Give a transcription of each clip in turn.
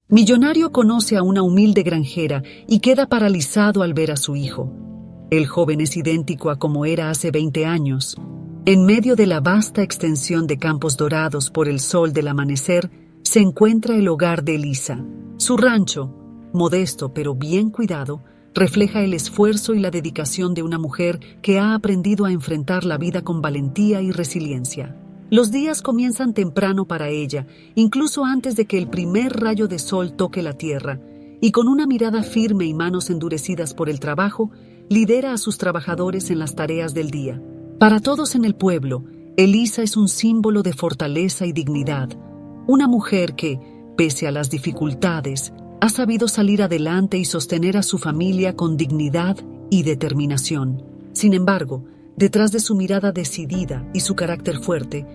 Millonario conoce a una humilde granjera y queda paralizado al ver a su hijo. El joven es idéntico a como era hace 20 años. En medio de la vasta extensión de campos dorados por el sol del amanecer, se encuentra el hogar de Elisa. Su rancho, modesto pero bien cuidado, refleja el esfuerzo y la dedicación de una mujer que ha aprendido a enfrentar la vida con valentía y resiliencia. Los días comienzan temprano para ella, incluso antes de que el primer rayo de sol toque la tierra, y con una mirada firme y manos endurecidas por el trabajo, lidera a sus trabajadores en las tareas del día. Para todos en el pueblo, Elisa es un símbolo de fortaleza y dignidad, una mujer que, pese a las dificultades, ha sabido salir adelante y sostener a su familia con dignidad y determinación. Sin embargo, detrás de su mirada decidida y su carácter fuerte,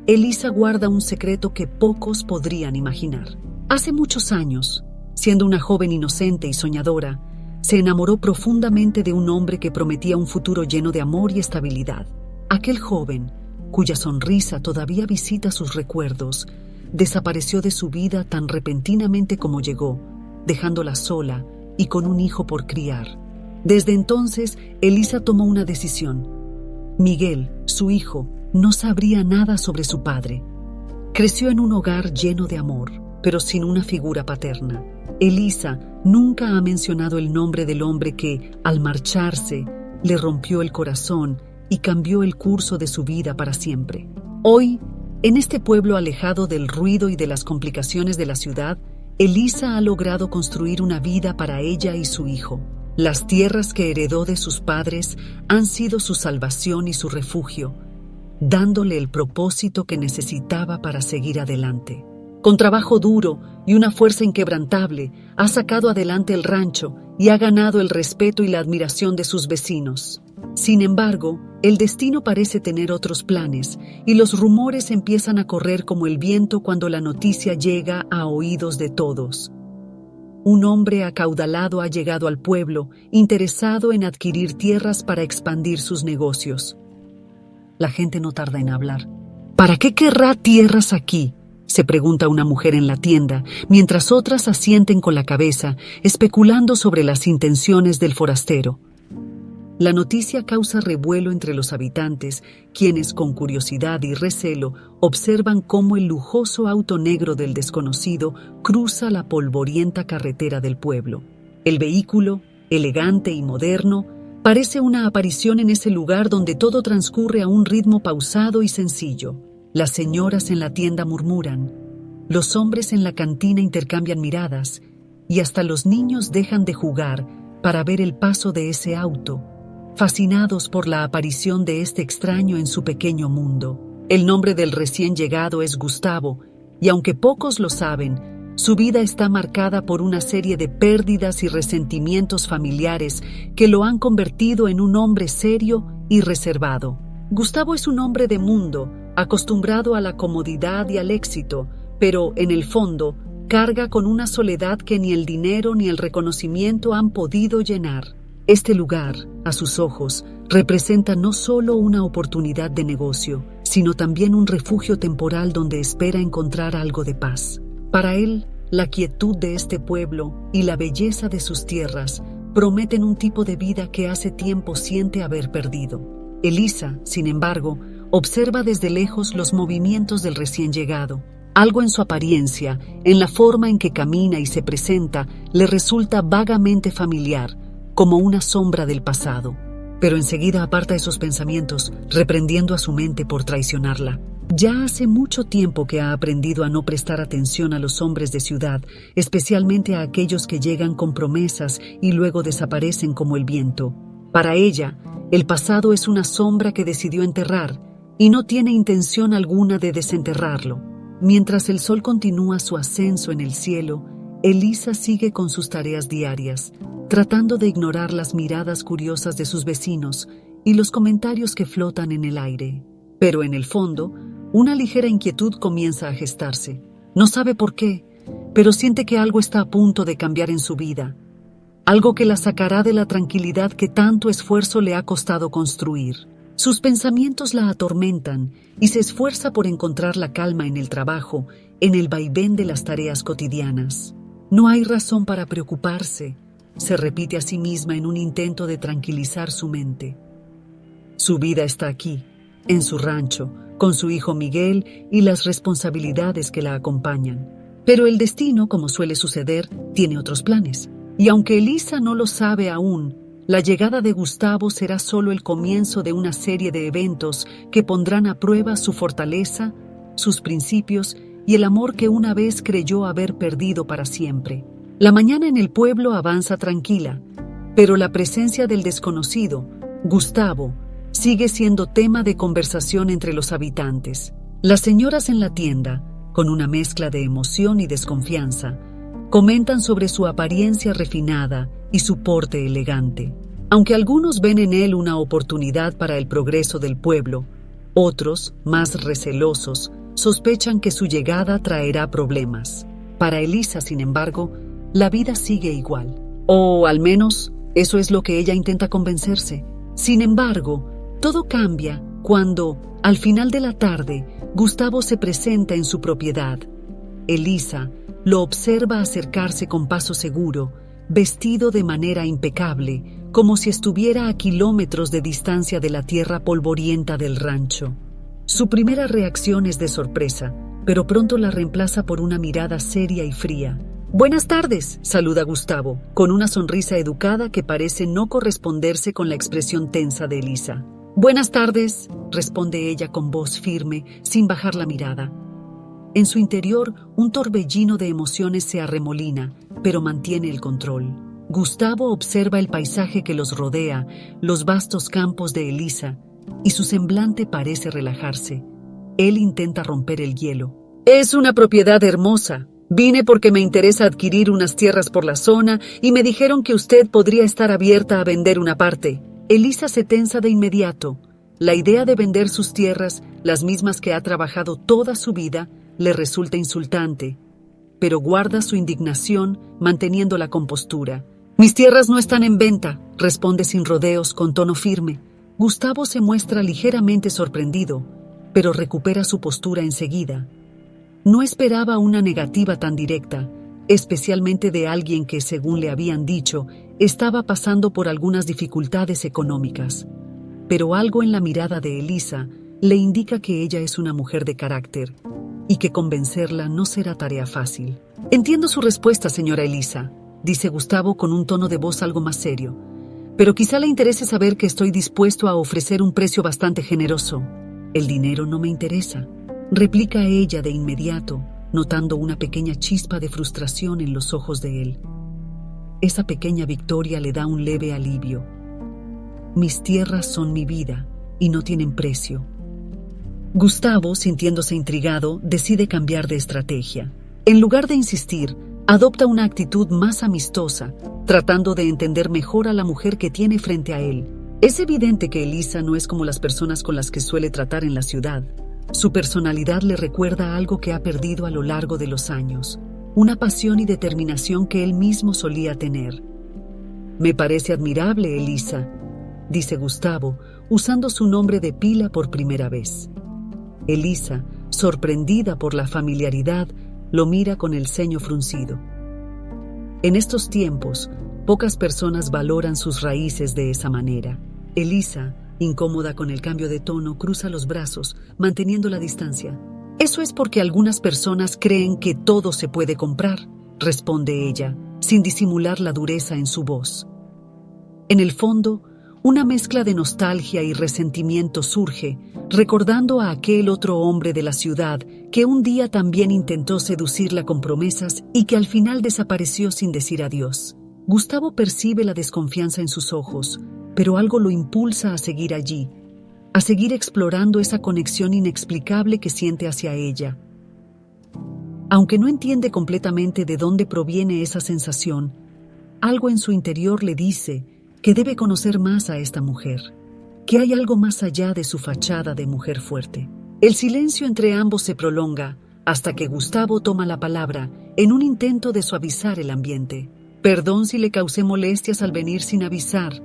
Elisa guarda un secreto que pocos podrían imaginar. Hace muchos años, siendo una joven inocente y soñadora, se enamoró profundamente de un hombre que prometía un futuro lleno de amor y estabilidad. Aquel joven, cuya sonrisa todavía visita sus recuerdos, desapareció de su vida tan repentinamente como llegó, dejándola sola y con un hijo por criar. Desde entonces, Elisa tomó una decisión. Miguel, su hijo, no sabría nada sobre su padre. Creció en un hogar lleno de amor, pero sin una figura paterna. Elisa nunca ha mencionado el nombre del hombre que, al marcharse, le rompió el corazón y cambió el curso de su vida para siempre. Hoy, en este pueblo alejado del ruido y de las complicaciones de la ciudad, Elisa ha logrado construir una vida para ella y su hijo. Las tierras que heredó de sus padres han sido su salvación y su refugio, dándole el propósito que necesitaba para seguir adelante. Con trabajo duro y una fuerza inquebrantable, ha sacado adelante el rancho y ha ganado el respeto y la admiración de sus vecinos. Sin embargo, el destino parece tener otros planes y los rumores empiezan a correr como el viento cuando la noticia llega a oídos de todos. Un hombre acaudalado ha llegado al pueblo, interesado en adquirir tierras para expandir sus negocios. La gente no tarda en hablar. ¿Para qué querrá tierras aquí?, se pregunta una mujer en la tienda, mientras otras asienten con la cabeza, especulando sobre las intenciones del forastero. La noticia causa revuelo entre los habitantes, quienes con curiosidad y recelo observan cómo el lujoso auto negro del desconocido cruza la polvorienta carretera del pueblo. El vehículo, elegante y moderno, parece una aparición en ese lugar donde todo transcurre a un ritmo pausado y sencillo. Las señoras en la tienda murmuran, los hombres en la cantina intercambian miradas y hasta los niños dejan de jugar para ver el paso de ese auto, fascinados por la aparición de este extraño en su pequeño mundo. El nombre del recién llegado es Gustavo, y aunque pocos lo saben, su vida está marcada por una serie de pérdidas y resentimientos familiares que lo han convertido en un hombre serio y reservado. Gustavo es un hombre de mundo, acostumbrado a la comodidad y al éxito, pero, en el fondo, carga con una soledad que ni el dinero ni el reconocimiento han podido llenar. Este lugar, a sus ojos, representa no solo una oportunidad de negocio, sino también un refugio temporal donde espera encontrar algo de paz. Para él, la quietud de este pueblo y la belleza de sus tierras prometen un tipo de vida que hace tiempo siente haber perdido. Elisa, sin embargo, observa desde lejos los movimientos del recién llegado. Algo en su apariencia, en la forma en que camina y se presenta, le resulta vagamente familiar, como una sombra del pasado. Pero enseguida aparta esos pensamientos, reprendiendo a su mente por traicionarla. Ya hace mucho tiempo que ha aprendido a no prestar atención a los hombres de ciudad, especialmente a aquellos que llegan con promesas y luego desaparecen como el viento. Para ella, el pasado es una sombra que decidió enterrar y no tiene intención alguna de desenterrarlo. Mientras el sol continúa su ascenso en el cielo, Elisa sigue con sus tareas diarias, tratando de ignorar las miradas curiosas de sus vecinos y los comentarios que flotan en el aire. Pero en el fondo, una ligera inquietud comienza a gestarse. No sabe por qué, pero siente que algo está a punto de cambiar en su vida, algo que la sacará de la tranquilidad que tanto esfuerzo le ha costado construir. Sus pensamientos la atormentan y se esfuerza por encontrar la calma en el trabajo, en el vaivén de las tareas cotidianas. No hay razón para preocuparse, se repite a sí misma en un intento de tranquilizar su mente. Su vida está aquí, en su rancho, con su hijo Miguel y las responsabilidades que la acompañan. Pero el destino, como suele suceder, tiene otros planes. Y aunque Elisa no lo sabe aún, la llegada de Gustavo será solo el comienzo de una serie de eventos que pondrán a prueba su fortaleza, sus principios y el amor que una vez creyó haber perdido para siempre. La mañana en el pueblo avanza tranquila, pero la presencia del desconocido, Gustavo, sigue siendo tema de conversación entre los habitantes. Las señoras en la tienda, con una mezcla de emoción y desconfianza, comentan sobre su apariencia refinada y su porte elegante. Aunque algunos ven en él una oportunidad para el progreso del pueblo, otros, más recelosos, sospechan que su llegada traerá problemas. Para Elisa, sin embargo, la vida sigue igual. O al menos, eso es lo que ella intenta convencerse. Sin embargo, todo cambia cuando, al final de la tarde, Gustavo se presenta en su propiedad. Elisa lo observa acercarse con paso seguro, vestido de manera impecable, como si estuviera a kilómetros de distancia de la tierra polvorienta del rancho. Su primera reacción es de sorpresa, pero pronto la reemplaza por una mirada seria y fría. «Buenas tardes», saluda Gustavo, con una sonrisa educada que parece no corresponderse con la expresión tensa de Elisa. «Buenas tardes», responde ella con voz firme, sin bajar la mirada. En su interior, un torbellino de emociones se arremolina, pero mantiene el control. Gustavo observa el paisaje que los rodea, los vastos campos de Elisa, y su semblante parece relajarse. Él intenta romper el hielo. «Es una propiedad hermosa. Vine porque me interesa adquirir unas tierras por la zona y me dijeron que usted podría estar abierta a vender una parte». Elisa se tensa de inmediato. La idea de vender sus tierras, las mismas que ha trabajado toda su vida, le resulta insultante, pero guarda su indignación manteniendo la compostura. «Mis tierras no están en venta», responde sin rodeos con tono firme. Gustavo se muestra ligeramente sorprendido, pero recupera su postura enseguida. No esperaba una negativa tan directa, especialmente de alguien que, según le habían dicho, estaba pasando por algunas dificultades económicas. Pero algo en la mirada de Elisa le indica que ella es una mujer de carácter y que convencerla no será tarea fácil. «Entiendo su respuesta, señora Elisa», dice Gustavo con un tono de voz algo más serio, «pero quizá le interese saber que estoy dispuesto a ofrecer un precio bastante generoso». «El dinero no me interesa», replica ella de inmediato, notando una pequeña chispa de frustración en los ojos de él. Esa pequeña victoria le da un leve alivio. «Mis tierras son mi vida y no tienen precio». Gustavo, sintiéndose intrigado, decide cambiar de estrategia. En lugar de insistir, adopta una actitud más amistosa, tratando de entender mejor a la mujer que tiene frente a él. Es evidente que Elisa no es como las personas con las que suele tratar en la ciudad. Su personalidad le recuerda algo que ha perdido a lo largo de los años, una pasión y determinación que él mismo solía tener. «Me parece admirable, Elisa», dice Gustavo, usando su nombre de pila por primera vez. Elisa, sorprendida por la familiaridad, lo mira con el ceño fruncido. En estos tiempos, pocas personas valoran sus raíces de esa manera. Elisa, incómoda con el cambio de tono, cruza los brazos, manteniendo la distancia. «Eso es porque algunas personas creen que todo se puede comprar», responde ella, sin disimular la dureza en su voz. En el fondo, una mezcla de nostalgia y resentimiento surge, recordando a aquel otro hombre de la ciudad que un día también intentó seducirla con promesas y que al final desapareció sin decir adiós. Gustavo percibe la desconfianza en sus ojos, pero algo lo impulsa a seguir allí, a seguir explorando esa conexión inexplicable que siente hacia ella. Aunque no entiende completamente de dónde proviene esa sensación, algo en su interior le dice que debe conocer más a esta mujer, que hay algo más allá de su fachada de mujer fuerte. El silencio entre ambos se prolonga hasta que Gustavo toma la palabra en un intento de suavizar el ambiente. «Perdón si le causé molestias al venir sin avisar»,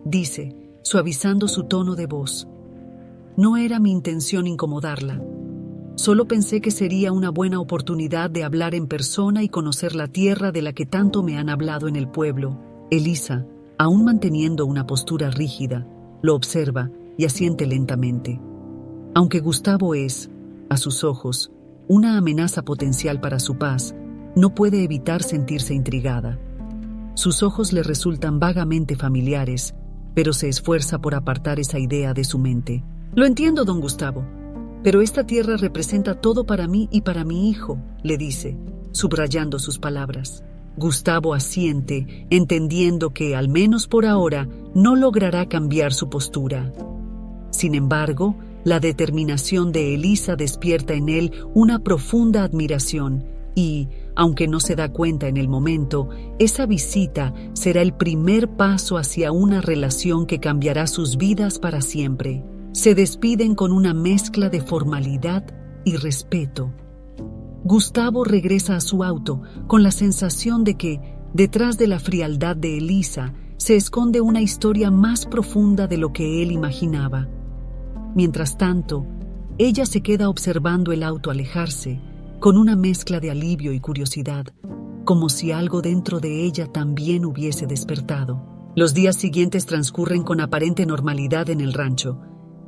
dice, suavizando su tono de voz. «No era mi intención incomodarla». Solo pensé que sería una buena oportunidad de hablar en persona y conocer la tierra de la que tanto me han hablado en el pueblo. Elisa, aún manteniendo una postura rígida, lo observa y asiente lentamente. Aunque Gustavo es, a sus ojos, una amenaza potencial para su paz, no puede evitar sentirse intrigada. Sus ojos le resultan vagamente familiares, pero se esfuerza por apartar esa idea de su mente. Lo entiendo, don Gustavo, pero esta tierra representa todo para mí y para mi hijo, le dice, subrayando sus palabras. Gustavo asiente, entendiendo que, al menos por ahora, no logrará cambiar su postura. Sin embargo, la determinación de Elisa despierta en él una profunda admiración y, aunque no se da cuenta en el momento, esa visita será el primer paso hacia una relación que cambiará sus vidas para siempre. Se despiden con una mezcla de formalidad y respeto. Gustavo regresa a su auto con la sensación de que, detrás de la frialdad de Elisa, se esconde una historia más profunda de lo que él imaginaba. Mientras tanto, ella se queda observando el auto alejarse, con una mezcla de alivio y curiosidad, como si algo dentro de ella también hubiese despertado. Los días siguientes transcurren con aparente normalidad en el rancho,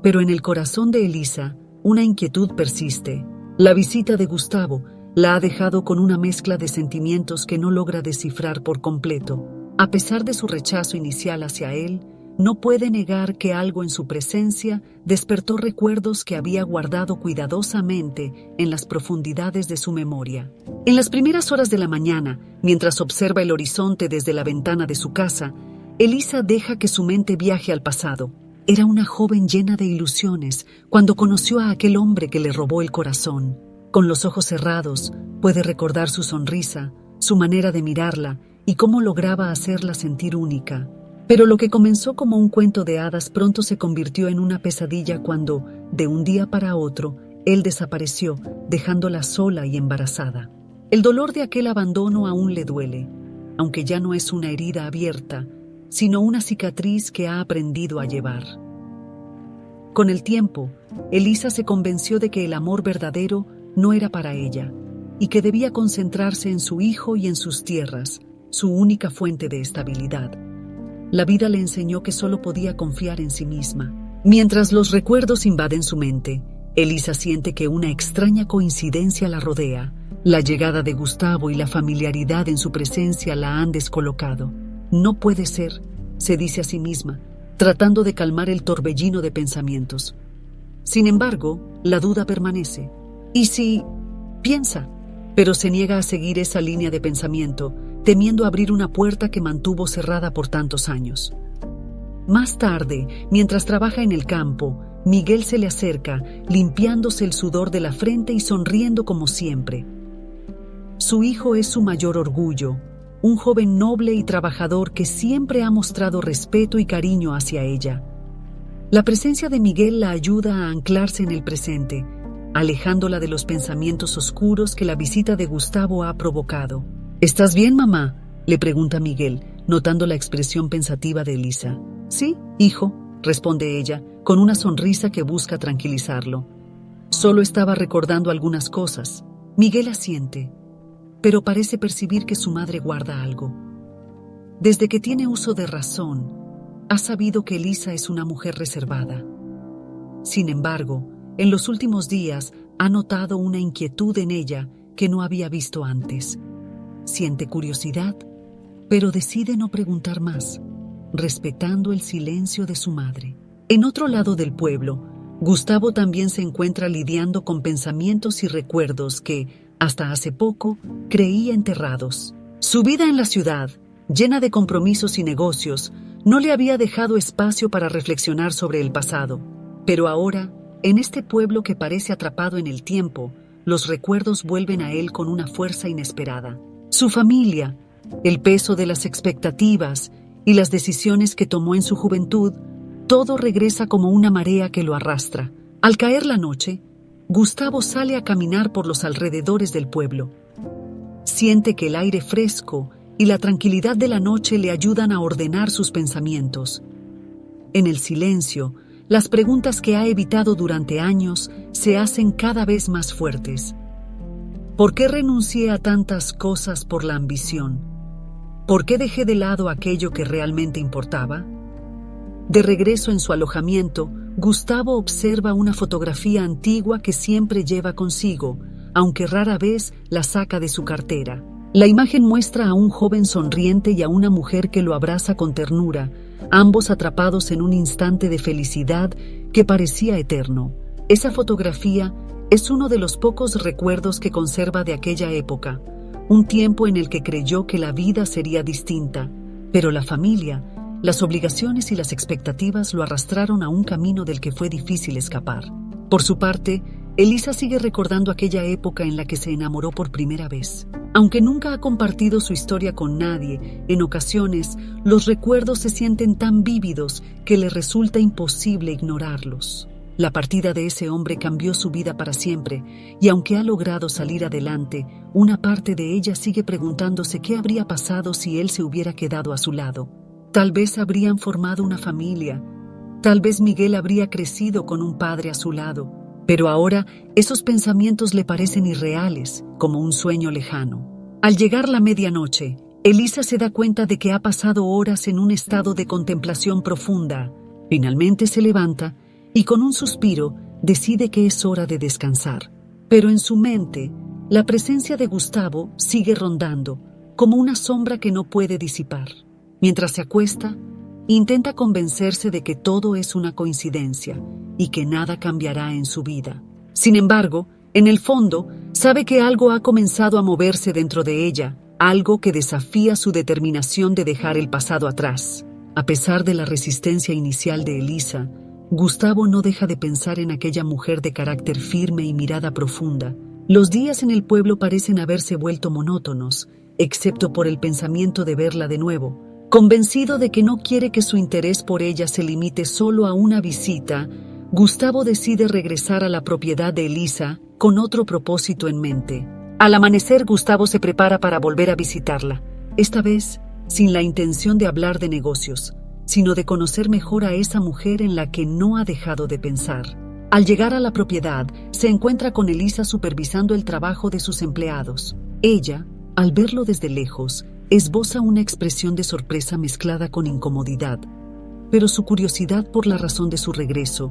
pero en el corazón de Elisa, una inquietud persiste. La visita de Gustavo la ha dejado con una mezcla de sentimientos que no logra descifrar por completo. A pesar de su rechazo inicial hacia él, no puede negar que algo en su presencia despertó recuerdos que había guardado cuidadosamente en las profundidades de su memoria. En las primeras horas de la mañana, mientras observa el horizonte desde la ventana de su casa, Elisa deja que su mente viaje al pasado. Era una joven llena de ilusiones cuando conoció a aquel hombre que le robó el corazón. Con los ojos cerrados, puede recordar su sonrisa, su manera de mirarla y cómo lograba hacerla sentir única. Pero lo que comenzó como un cuento de hadas pronto se convirtió en una pesadilla cuando, de un día para otro, él desapareció, dejándola sola y embarazada. El dolor de aquel abandono aún le duele, aunque ya no es una herida abierta, sino una cicatriz que ha aprendido a llevar. Con el tiempo, Elisa se convenció de que el amor verdadero no era para ella, y que debía concentrarse en su hijo y en sus tierras, su única fuente de estabilidad. La vida le enseñó que solo podía confiar en sí misma. Mientras los recuerdos invaden su mente, Elisa siente que una extraña coincidencia la rodea. La llegada de Gustavo y la familiaridad en su presencia la han descolocado. No puede ser, se dice a sí misma, tratando de calmar el torbellino de pensamientos. Sin embargo, la duda permanece. ¿Y si...? Piensa, pero se niega a seguir esa línea de pensamiento, temiendo abrir una puerta que mantuvo cerrada por tantos años. Más tarde, mientras trabaja en el campo, Miguel se le acerca, limpiándose el sudor de la frente y sonriendo como siempre. Su hijo es su mayor orgullo, un joven noble y trabajador que siempre ha mostrado respeto y cariño hacia ella. La presencia de Miguel la ayuda a anclarse en el presente, alejándola de los pensamientos oscuros que la visita de Gustavo ha provocado. ¿Estás bien, mamá?, le pregunta Miguel, notando la expresión pensativa de Elisa. Sí, hijo, responde ella, con una sonrisa que busca tranquilizarlo. Solo estaba recordando algunas cosas. Miguel asiente, pero parece percibir que su madre guarda algo. Desde que tiene uso de razón, ha sabido que Elisa es una mujer reservada. Sin embargo, en los últimos días ha notado una inquietud en ella que no había visto antes. Siente curiosidad, pero decide no preguntar más, respetando el silencio de su madre. En otro lado del pueblo, Gustavo también se encuentra lidiando con pensamientos y recuerdos que, hasta hace poco, creía enterrados. Su vida en la ciudad, llena de compromisos y negocios, no le había dejado espacio para reflexionar sobre el pasado. Pero ahora, en este pueblo que parece atrapado en el tiempo, los recuerdos vuelven a él con una fuerza inesperada. Su familia, el peso de las expectativas y las decisiones que tomó en su juventud, todo regresa como una marea que lo arrastra. Al caer la noche, Gustavo sale a caminar por los alrededores del pueblo. Siente que el aire fresco y la tranquilidad de la noche le ayudan a ordenar sus pensamientos. En el silencio, las preguntas que ha evitado durante años se hacen cada vez más fuertes. ¿Por qué renuncié a tantas cosas por la ambición? ¿Por qué dejé de lado aquello que realmente importaba? De regreso en su alojamiento, Gustavo observa una fotografía antigua que siempre lleva consigo, aunque rara vez la saca de su cartera. La imagen muestra a un joven sonriente y a una mujer que lo abraza con ternura, ambos atrapados en un instante de felicidad que parecía eterno. Esa fotografía es uno de los pocos recuerdos que conserva de aquella época, un tiempo en el que creyó que la vida sería distinta, pero la familia, las obligaciones y las expectativas lo arrastraron a un camino del que fue difícil escapar. Por su parte, Elisa sigue recordando aquella época en la que se enamoró por primera vez. Aunque nunca ha compartido su historia con nadie, en ocasiones los recuerdos se sienten tan vívidos que le resulta imposible ignorarlos. La partida de ese hombre cambió su vida para siempre, y aunque ha logrado salir adelante, una parte de ella sigue preguntándose qué habría pasado si él se hubiera quedado a su lado. Tal vez habrían formado una familia, tal vez Miguel habría crecido con un padre a su lado, pero ahora esos pensamientos le parecen irreales, como un sueño lejano. Al llegar la medianoche, Elisa se da cuenta de que ha pasado horas en un estado de contemplación profunda. Finalmente se levanta y con un suspiro decide que es hora de descansar. Pero en su mente, la presencia de Gustavo sigue rondando, como una sombra que no puede disipar. Mientras se acuesta, intenta convencerse de que todo es una coincidencia y que nada cambiará en su vida. Sin embargo, en el fondo, sabe que algo ha comenzado a moverse dentro de ella, algo que desafía su determinación de dejar el pasado atrás. A pesar de la resistencia inicial de Elisa, Gustavo no deja de pensar en aquella mujer de carácter firme y mirada profunda. Los días en el pueblo parecen haberse vuelto monótonos, excepto por el pensamiento de verla de nuevo. Convencido de que no quiere que su interés por ella se limite solo a una visita, Gustavo decide regresar a la propiedad de Elisa con otro propósito en mente. Al amanecer, Gustavo se prepara para volver a visitarla, esta vez sin la intención de hablar de negocios, sino de conocer mejor a esa mujer en la que no ha dejado de pensar. Al llegar a la propiedad, se encuentra con Elisa supervisando el trabajo de sus empleados. Ella, al verlo desde lejos, esboza una expresión de sorpresa mezclada con incomodidad, pero su curiosidad por la razón de su regreso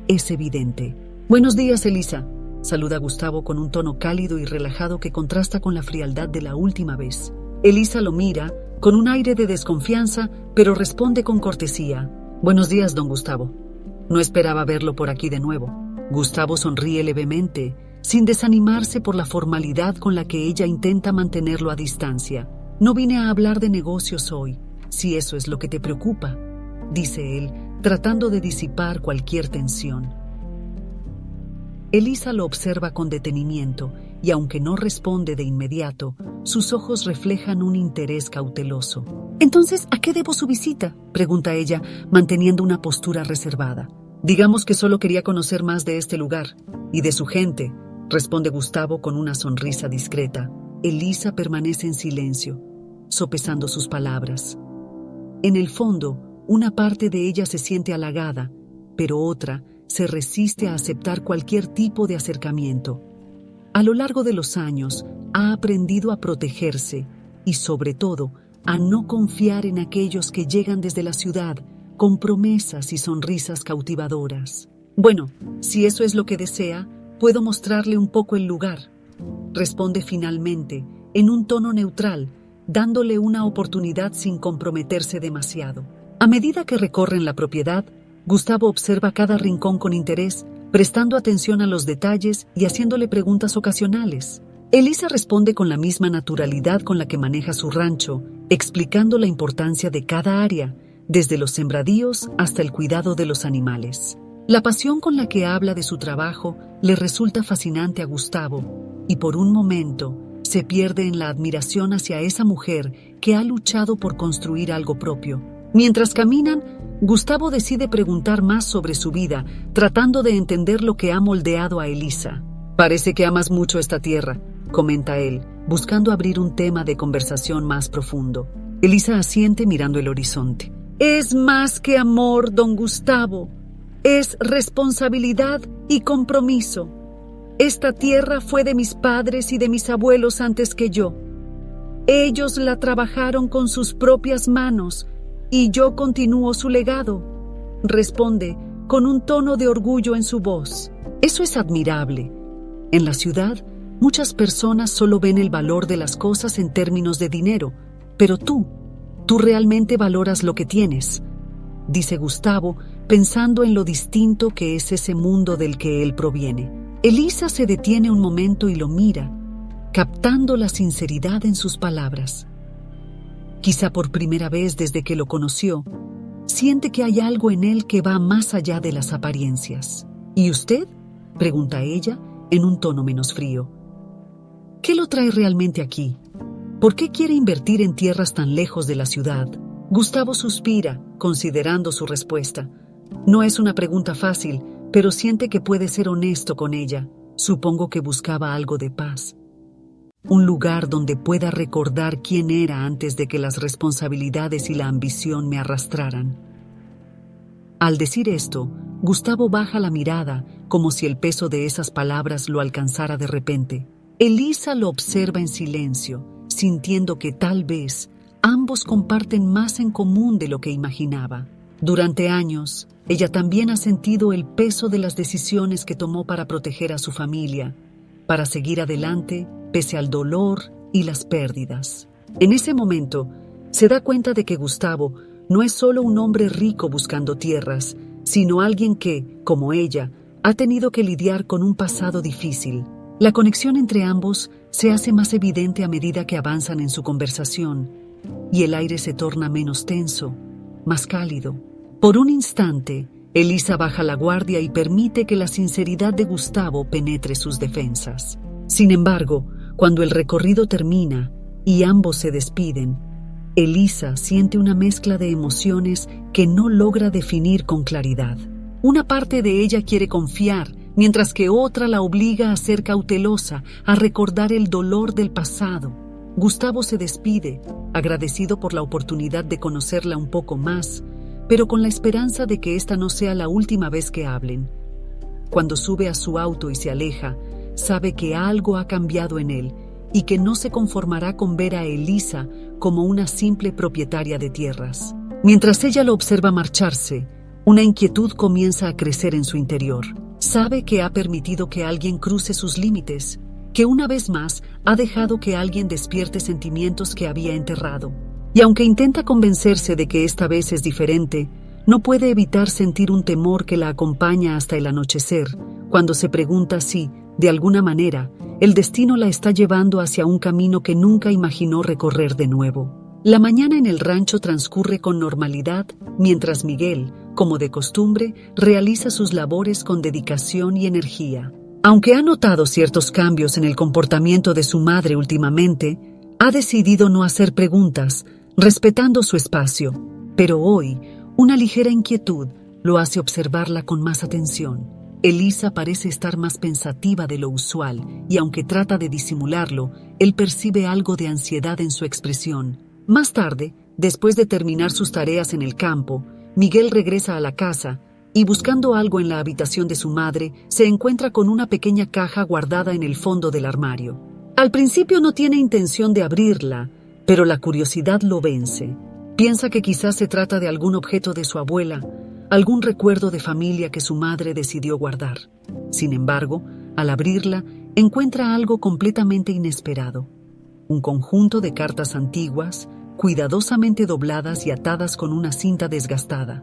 es evidente. «Buenos días, Elisa», saluda Gustavo con un tono cálido y relajado que contrasta con la frialdad de la última vez. Elisa lo mira con un aire de desconfianza, pero responde con cortesía. «Buenos días, don Gustavo. No esperaba verlo por aquí de nuevo». Gustavo sonríe levemente, sin desanimarse por la formalidad con la que ella intenta mantenerlo a distancia. «No vine a hablar de negocios hoy, si eso es lo que te preocupa», dice él, tratando de disipar cualquier tensión. Elisa lo observa con detenimiento y aunque no responde de inmediato, sus ojos reflejan un interés cauteloso. «Entonces, ¿a qué debo su visita?», pregunta ella, manteniendo una postura reservada. «Digamos que solo quería conocer más de este lugar y de su gente», responde Gustavo con una sonrisa discreta. Elisa permanece en silencio, sopesando sus palabras. En el fondo, una parte de ella se siente halagada, pero otra se resiste a aceptar cualquier tipo de acercamiento. A lo largo de los años, ha aprendido a protegerse y, sobre todo, a no confiar en aquellos que llegan desde la ciudad con promesas y sonrisas cautivadoras. «Bueno, si eso es lo que desea, puedo mostrarle un poco el lugar», responde finalmente, en un tono neutral, dándole una oportunidad sin comprometerse demasiado. A medida que recorren la propiedad, Gustavo observa cada rincón con interés, prestando atención a los detalles y haciéndole preguntas ocasionales. Elisa responde con la misma naturalidad con la que maneja su rancho, explicando la importancia de cada área, desde los sembradíos hasta el cuidado de los animales. La pasión con la que habla de su trabajo le resulta fascinante a Gustavo, y por un momento se pierde en la admiración hacia esa mujer que ha luchado por construir algo propio. Mientras caminan, Gustavo decide preguntar más sobre su vida, tratando de entender lo que ha moldeado a Elisa. «Parece que amas mucho esta tierra», comenta él, buscando abrir un tema de conversación más profundo. Elisa asiente mirando el horizonte. «Es más que amor, don Gustavo. Es responsabilidad y compromiso. Esta tierra fue de mis padres y de mis abuelos antes que yo. Ellos la trabajaron con sus propias manos y yo continúo su legado, responde con un tono de orgullo en su voz. Eso es admirable. En la ciudad, muchas personas solo ven el valor de las cosas en términos de dinero, pero tú realmente valoras lo que tienes, dice Gustavo, pensando en lo distinto que es ese mundo del que él proviene. Elisa se detiene un momento y lo mira, captando la sinceridad en sus palabras. Quizá por primera vez desde que lo conoció, siente que hay algo en él que va más allá de las apariencias. ¿Y usted?, pregunta ella en un tono menos frío. ¿Qué lo trae realmente aquí? ¿Por qué quiere invertir en tierras tan lejos de la ciudad? Gustavo suspira, considerando su respuesta. No es una pregunta fácil, pero siente que puede ser honesto con ella. Supongo que buscaba algo de paz. Un lugar donde pueda recordar quién era antes de que las responsabilidades y la ambición me arrastraran. Al decir esto, Gustavo baja la mirada, como si el peso de esas palabras lo alcanzara de repente. Elisa lo observa en silencio, sintiendo que tal vez ambos comparten más en común de lo que imaginaba. Durante años, ella también ha sentido el peso de las decisiones que tomó para proteger a su familia, para seguir adelante pese al dolor y las pérdidas. En ese momento, se da cuenta de que Gustavo no es solo un hombre rico buscando tierras, sino alguien que, como ella, ha tenido que lidiar con un pasado difícil. La conexión entre ambos se hace más evidente a medida que avanzan en su conversación, y el aire se torna menos tenso, más cálido. Por un instante, Elisa baja la guardia y permite que la sinceridad de Gustavo penetre sus defensas. Sin embargo, cuando el recorrido termina y ambos se despiden, Elisa siente una mezcla de emociones que no logra definir con claridad. Una parte de ella quiere confiar, mientras que otra la obliga a ser cautelosa, a recordar el dolor del pasado. Gustavo se despide, agradecido por la oportunidad de conocerla un poco más, pero con la esperanza de que esta no sea la última vez que hablen. Cuando sube a su auto y se aleja, sabe que algo ha cambiado en él y que no se conformará con ver a Elisa como una simple propietaria de tierras. Mientras ella lo observa marcharse, una inquietud comienza a crecer en su interior. Sabe que ha permitido que alguien cruce sus límites, que una vez más ha dejado que alguien despierte sentimientos que había enterrado. Y aunque intenta convencerse de que esta vez es diferente, no puede evitar sentir un temor que la acompaña hasta el anochecer, cuando se pregunta si, de alguna manera, el destino la está llevando hacia un camino que nunca imaginó recorrer de nuevo. La mañana en el rancho transcurre con normalidad, mientras Miguel, como de costumbre, realiza sus labores con dedicación y energía. Aunque ha notado ciertos cambios en el comportamiento de su madre últimamente, ha decidido no hacer preguntas, respetando su espacio. Pero hoy, una ligera inquietud lo hace observarla con más atención. Elisa parece estar más pensativa de lo usual, y aunque trata de disimularlo, él percibe algo de ansiedad en su expresión. Más tarde, después de terminar sus tareas en el campo, Miguel regresa a la casa y, buscando algo en la habitación de su madre, se encuentra con una pequeña caja guardada en el fondo del armario. Al principio no tiene intención de abrirla, pero la curiosidad lo vence. Piensa que quizás se trata de algún objeto de su abuela, algún recuerdo de familia que su madre decidió guardar. Sin embargo, al abrirla, encuentra algo completamente inesperado. Un conjunto de cartas antiguas, cuidadosamente dobladas y atadas con una cinta desgastada.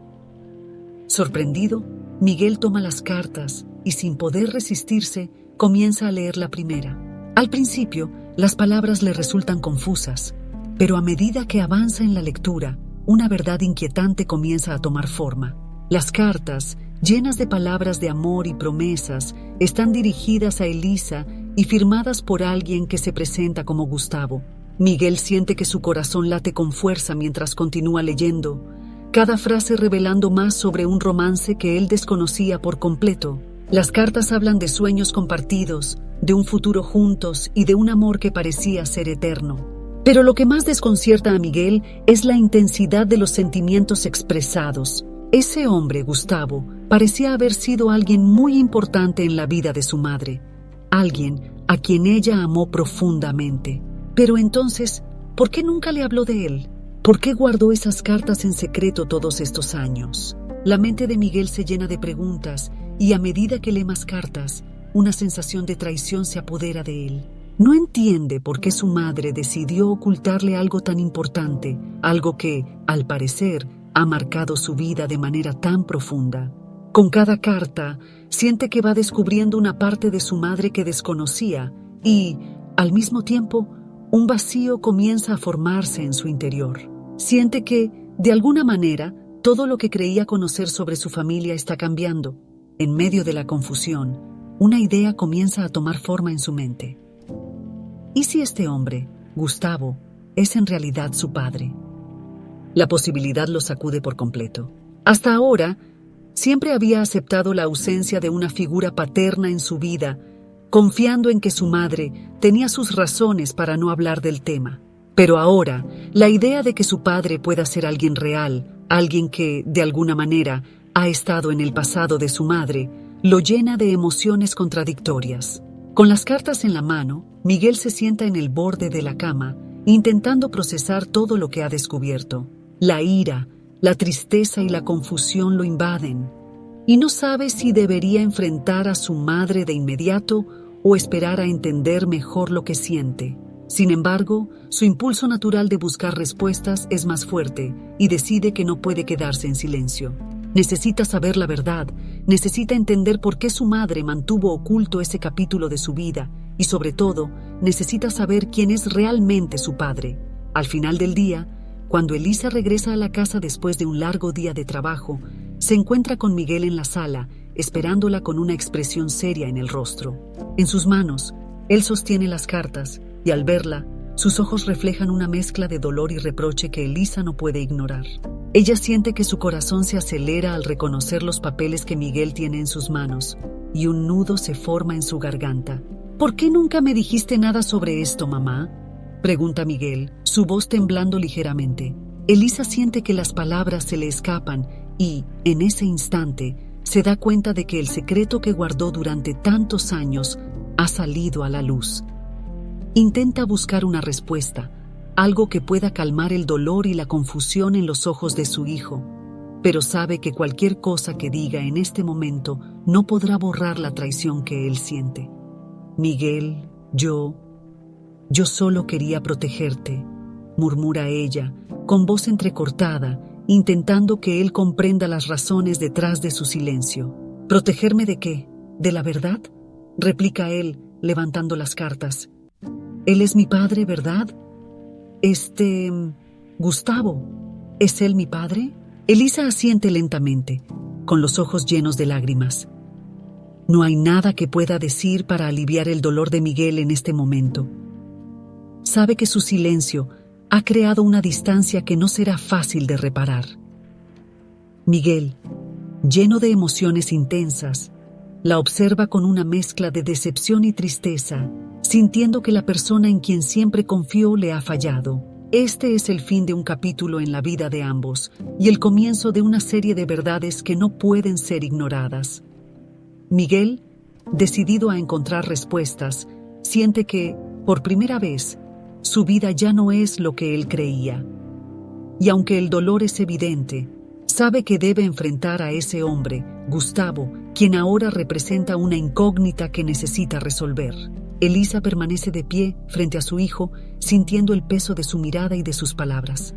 Sorprendido, Miguel toma las cartas y, sin poder resistirse, comienza a leer la primera. Al principio, las palabras le resultan confusas, pero a medida que avanza en la lectura, una verdad inquietante comienza a tomar forma. Las cartas, llenas de palabras de amor y promesas, están dirigidas a Elisa y firmadas por alguien que se presenta como Gustavo. Miguel siente que su corazón late con fuerza mientras continúa leyendo, cada frase revelando más sobre un romance que él desconocía por completo. Las cartas hablan de sueños compartidos, de un futuro juntos y de un amor que parecía ser eterno. Pero lo que más desconcierta a Miguel es la intensidad de los sentimientos expresados. Ese hombre, Gustavo, parecía haber sido alguien muy importante en la vida de su madre, alguien a quien ella amó profundamente. Pero entonces, ¿por qué nunca le habló de él? ¿Por qué guardó esas cartas en secreto todos estos años? La mente de Miguel se llena de preguntas y a medida que lee más cartas, una sensación de traición se apodera de él. No entiende por qué su madre decidió ocultarle algo tan importante, algo que, al parecer, ha marcado su vida de manera tan profunda. Con cada carta, siente que va descubriendo una parte de su madre que desconocía y, al mismo tiempo, un vacío comienza a formarse en su interior. Siente que, de alguna manera, todo lo que creía conocer sobre su familia está cambiando. En medio de la confusión, una idea comienza a tomar forma en su mente. ¿Y si este hombre, Gustavo, es en realidad su padre? La posibilidad lo sacude por completo. Hasta ahora, siempre había aceptado la ausencia de una figura paterna en su vida, confiando en que su madre tenía sus razones para no hablar del tema. Pero ahora, la idea de que su padre pueda ser alguien real, alguien que, de alguna manera, ha estado en el pasado de su madre, lo llena de emociones contradictorias. Con las cartas en la mano, Miguel se sienta en el borde de la cama, intentando procesar todo lo que ha descubierto. La ira, la tristeza y la confusión lo invaden, y no sabe si debería enfrentar a su madre de inmediato o esperar a entender mejor lo que siente. Sin embargo, su impulso natural de buscar respuestas es más fuerte y decide que no puede quedarse en silencio. Necesita saber la verdad, necesita entender por qué su madre mantuvo oculto ese capítulo de su vida y, sobre todo, necesita saber quién es realmente su padre. Al final del día, cuando Elisa regresa a la casa después de un largo día de trabajo, se encuentra con Miguel en la sala, esperándola con una expresión seria en el rostro. En sus manos, él sostiene las cartas y al verla, sus ojos reflejan una mezcla de dolor y reproche que Elisa no puede ignorar. Ella siente que su corazón se acelera al reconocer los papeles que Miguel tiene en sus manos y un nudo se forma en su garganta. ¿Por qué nunca me dijiste nada sobre esto, mamá?, pregunta Miguel, su voz temblando ligeramente. Elisa siente que las palabras se le escapan y, en ese instante, se da cuenta de que el secreto que guardó durante tantos años ha salido a la luz. Intenta buscar una respuesta, algo que pueda calmar el dolor y la confusión en los ojos de su hijo, pero sabe que cualquier cosa que diga en este momento no podrá borrar la traición que él siente. Miguel, yo solo quería protegerte, murmura ella, con voz entrecortada, intentando que él comprenda las razones detrás de su silencio. ¿Protegerme de qué? ¿De la verdad?, replica él, levantando las cartas. Él es mi padre, ¿verdad? Gustavo, ¿es él mi padre? Elisa asiente lentamente, con los ojos llenos de lágrimas. No hay nada que pueda decir para aliviar el dolor de Miguel en este momento. Sabe que su silencio ha creado una distancia que no será fácil de reparar. Miguel, lleno de emociones intensas, la observa con una mezcla de decepción y tristeza, sintiendo que la persona en quien siempre confió le ha fallado. Este es el fin de un capítulo en la vida de ambos y el comienzo de una serie de verdades que no pueden ser ignoradas. Miguel, decidido a encontrar respuestas, siente que, por primera vez, su vida ya no es lo que él creía. Y aunque el dolor es evidente, sabe que debe enfrentar a ese hombre, Gustavo, quien ahora representa una incógnita que necesita resolver. Elisa permanece de pie frente a su hijo, sintiendo el peso de su mirada y de sus palabras.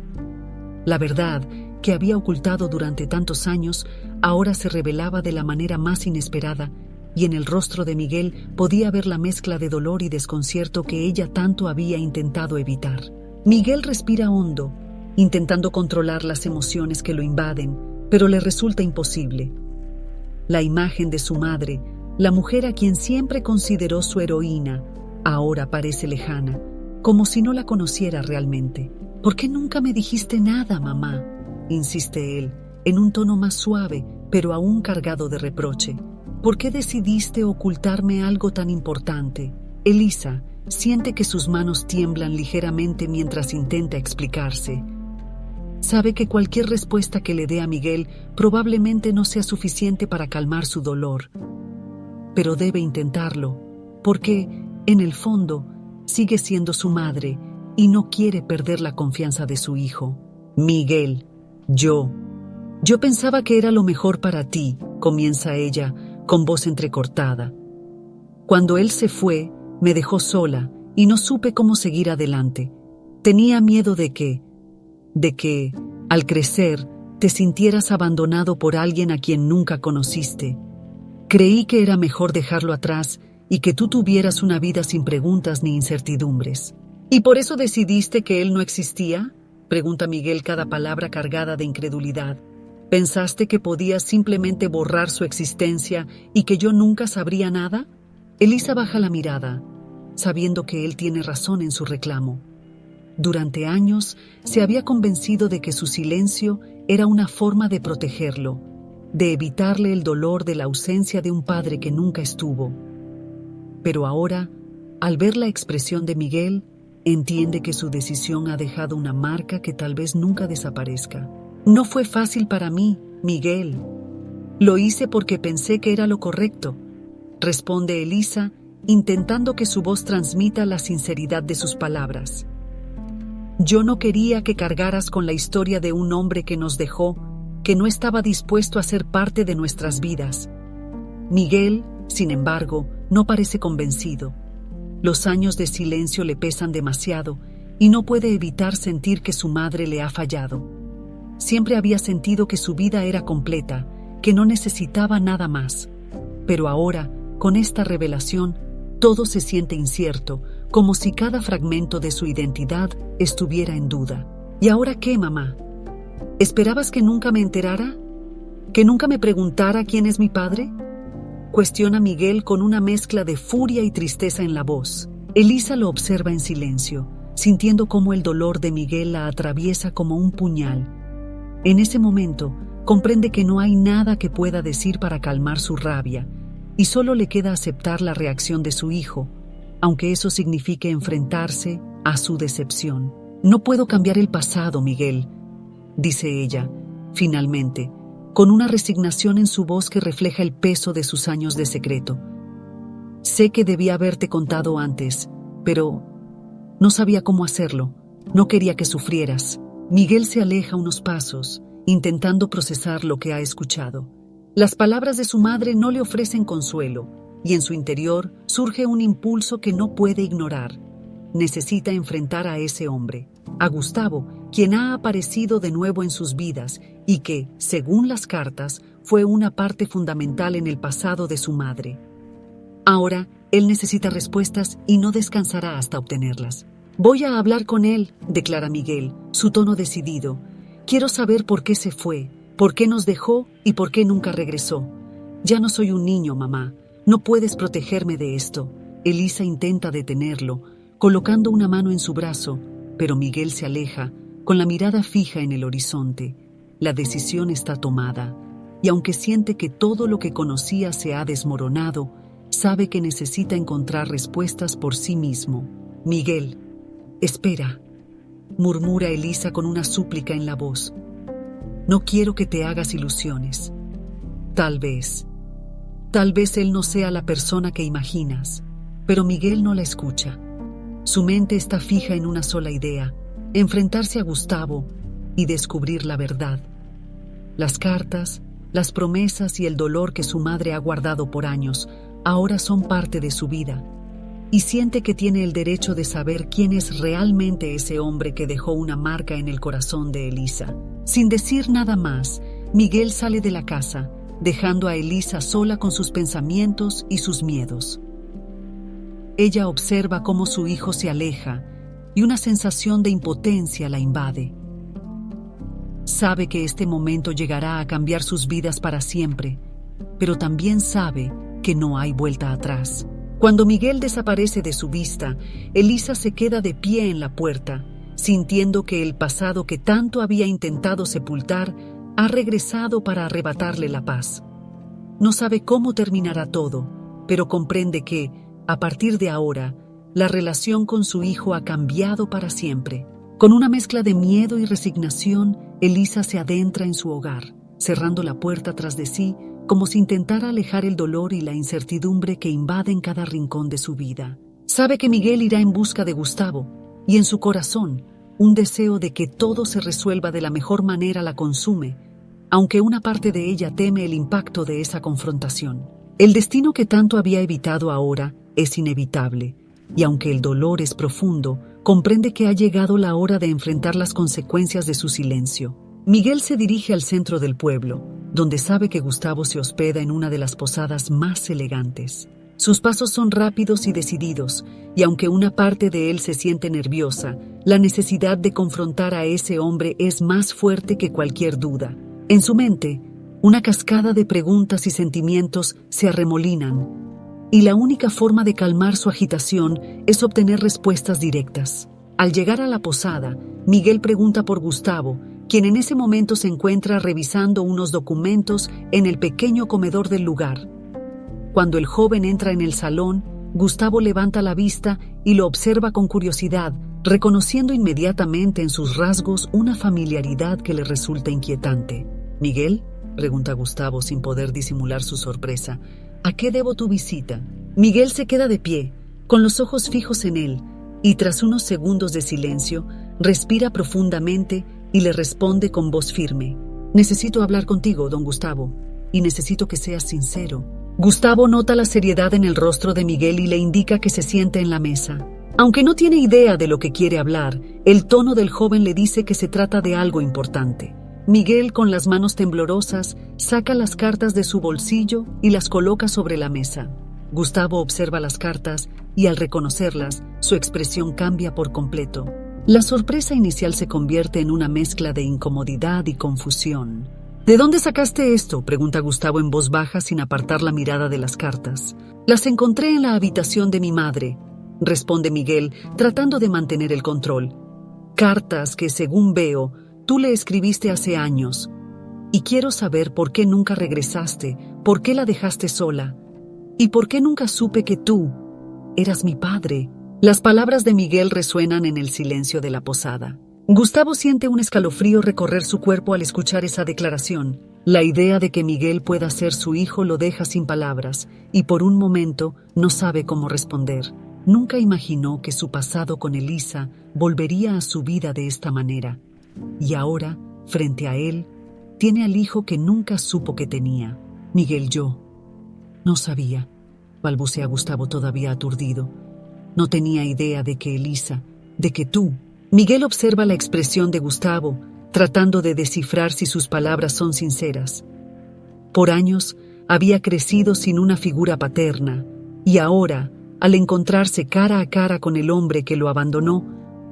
La verdad, que había ocultado durante tantos años, ahora se revelaba de la manera más inesperada, y en el rostro de Miguel podía ver la mezcla de dolor y desconcierto que ella tanto había intentado evitar. Miguel respira hondo, intentando controlar las emociones que lo invaden, pero le resulta imposible. La imagen de su madre, la mujer a quien siempre consideró su heroína, ahora parece lejana, como si no la conociera realmente. ¿Por qué nunca me dijiste nada, mamá?, insiste él, en un tono más suave, pero aún cargado de reproche. ¿Por qué decidiste ocultarme algo tan importante? Elisa siente que sus manos tiemblan ligeramente mientras intenta explicarse. Sabe que cualquier respuesta que le dé a Miguel probablemente no sea suficiente para calmar su dolor, pero debe intentarlo, porque, en el fondo, sigue siendo su madre y no quiere perder la confianza de su hijo. Miguel, yo pensaba que era lo mejor para ti, comienza ella, con voz entrecortada. Cuando él se fue, me dejó sola y no supe cómo seguir adelante. Tenía miedo de que, al crecer, te sintieras abandonado por alguien a quien nunca conociste. Creí que era mejor dejarlo atrás y que tú tuvieras una vida sin preguntas ni incertidumbres. ¿Y por eso decidiste que él no existía?, pregunta Miguel, cada palabra cargada de incredulidad. ¿Pensaste que podías simplemente borrar su existencia y que yo nunca sabría nada? Elisa baja la mirada, sabiendo que él tiene razón en su reclamo. Durante años se había convencido de que su silencio era una forma de protegerlo, de evitarle el dolor de la ausencia de un padre que nunca estuvo. Pero ahora, al ver la expresión de Miguel, entiende que su decisión ha dejado una marca que tal vez nunca desaparezca. No fue fácil para mí, Miguel. Lo hice porque pensé que era lo correcto, responde Elisa, intentando que su voz transmita la sinceridad de sus palabras. Yo no quería que cargaras con la historia de un hombre que nos dejó, que no estaba dispuesto a ser parte de nuestras vidas. Miguel, sin embargo, no parece convencido. Los años de silencio le pesan demasiado y no puede evitar sentir que su madre le ha fallado. Siempre había sentido que su vida era completa, que no necesitaba nada más. Pero ahora, con esta revelación, todo se siente incierto, como si cada fragmento de su identidad estuviera en duda. ¿Y ahora qué, mamá? ¿Esperabas que nunca me enterara? ¿Que nunca me preguntara quién es mi padre?, cuestiona Miguel con una mezcla de furia y tristeza en la voz. Elisa lo observa en silencio, sintiendo cómo el dolor de Miguel la atraviesa como un puñal. En ese momento, comprende que no hay nada que pueda decir para calmar su rabia, y solo le queda aceptar la reacción de su hijo, aunque eso signifique enfrentarse a su decepción. No puedo cambiar el pasado, Miguel, dice ella, finalmente, con una resignación en su voz que refleja el peso de sus años de secreto. Sé que debía haberte contado antes, pero no sabía cómo hacerlo. No quería que sufrieras. Miguel se aleja unos pasos, intentando procesar lo que ha escuchado. Las palabras de su madre no le ofrecen consuelo, y en su interior surge un impulso que no puede ignorar. Necesita enfrentar a ese hombre, a Gustavo, quien ha aparecido de nuevo en sus vidas y que, según las cartas, fue una parte fundamental en el pasado de su madre. Ahora, él necesita respuestas y no descansará hasta obtenerlas. Voy a hablar con él, declara Miguel, su tono decidido. Quiero saber por qué se fue, por qué nos dejó y por qué nunca regresó. Ya no soy un niño, mamá. No puedes protegerme de esto. Elisa intenta detenerlo, colocando una mano en su brazo, pero Miguel se aleja, con la mirada fija en el horizonte. La decisión está tomada, y aunque siente que todo lo que conocía se ha desmoronado, sabe que necesita encontrar respuestas por sí mismo. Miguel, espera, murmura Elisa con una súplica en la voz. No quiero que te hagas ilusiones. Tal vez él no sea la persona que imaginas, pero Miguel no la escucha. Su mente está fija en una sola idea, enfrentarse a Gustavo y descubrir la verdad. Las cartas, las promesas y el dolor que su madre ha guardado por años ahora son parte de su vida, y siente que tiene el derecho de saber quién es realmente ese hombre que dejó una marca en el corazón de Elisa. Sin decir nada más, Miguel sale de la casa, dejando a Elisa sola con sus pensamientos y sus miedos. Ella observa cómo su hijo se aleja y una sensación de impotencia la invade. Sabe que este momento llegará a cambiar sus vidas para siempre, pero también sabe que no hay vuelta atrás. Cuando Miguel desaparece de su vista, Elisa se queda de pie en la puerta, sintiendo que el pasado que tanto había intentado sepultar ha regresado para arrebatarle la paz. No sabe cómo terminará todo, pero comprende que, a partir de ahora, la relación con su hijo ha cambiado para siempre. Con una mezcla de miedo y resignación, Elisa se adentra en su hogar, cerrando la puerta tras de sí, como si intentara alejar el dolor y la incertidumbre que invaden cada rincón de su vida. Sabe que Miguel irá en busca de Gustavo, y en su corazón, un deseo de que todo se resuelva de la mejor manera la consume, aunque una parte de ella teme el impacto de esa confrontación. El destino que tanto había evitado ahora es inevitable, y aunque el dolor es profundo, comprende que ha llegado la hora de enfrentar las consecuencias de su silencio. Miguel se dirige al centro del pueblo, donde sabe que Gustavo se hospeda en una de las posadas más elegantes. Sus pasos son rápidos y decididos, y aunque una parte de él se siente nerviosa, la necesidad de confrontar a ese hombre es más fuerte que cualquier duda. En su mente, una cascada de preguntas y sentimientos se arremolinan, y la única forma de calmar su agitación es obtener respuestas directas. Al llegar a la posada, Miguel pregunta por Gustavo, quien en ese momento se encuentra revisando unos documentos en el pequeño comedor del lugar. Cuando el joven entra en el salón, Gustavo levanta la vista y lo observa con curiosidad, reconociendo inmediatamente en sus rasgos una familiaridad que le resulta inquietante. «¿Miguel?», pregunta Gustavo sin poder disimular su sorpresa. «¿A qué debo tu visita?». Miguel se queda de pie, con los ojos fijos en él, y tras unos segundos de silencio, respira profundamente y le responde con voz firme: «Necesito hablar contigo, don Gustavo, y necesito que seas sincero». Gustavo nota la seriedad en el rostro de Miguel y le indica que se siente en la mesa. Aunque no tiene idea de lo que quiere hablar, el tono del joven le dice que se trata de algo importante. Miguel, con las manos temblorosas, saca las cartas de su bolsillo y las coloca sobre la mesa. Gustavo observa las cartas y, al reconocerlas, su expresión cambia por completo. La sorpresa inicial se convierte en una mezcla de incomodidad y confusión. «¿De dónde sacaste esto?», pregunta Gustavo en voz baja sin apartar la mirada de las cartas. «Las encontré en la habitación de mi madre», responde Miguel, tratando de mantener el control. «Cartas que, según veo, tú le escribiste hace años. Y quiero saber por qué nunca regresaste, por qué la dejaste sola, y por qué nunca supe que tú eras mi padre». Las palabras de Miguel resuenan en el silencio de la posada. Gustavo siente un escalofrío recorrer su cuerpo al escuchar esa declaración. La idea de que Miguel pueda ser su hijo lo deja sin palabras, y por un momento no sabe cómo responder. Nunca imaginó que su pasado con Elisa volvería a su vida de esta manera. Y ahora, frente a él, tiene al hijo que nunca supo que tenía. «Miguel, yo no sabía», balbucea Gustavo todavía aturdido. «No tenía idea de que Elisa, de que tú». Miguel observa la expresión de Gustavo, tratando de descifrar si sus palabras son sinceras. Por años había crecido sin una figura paterna, y ahora, al encontrarse cara a cara con el hombre que lo abandonó,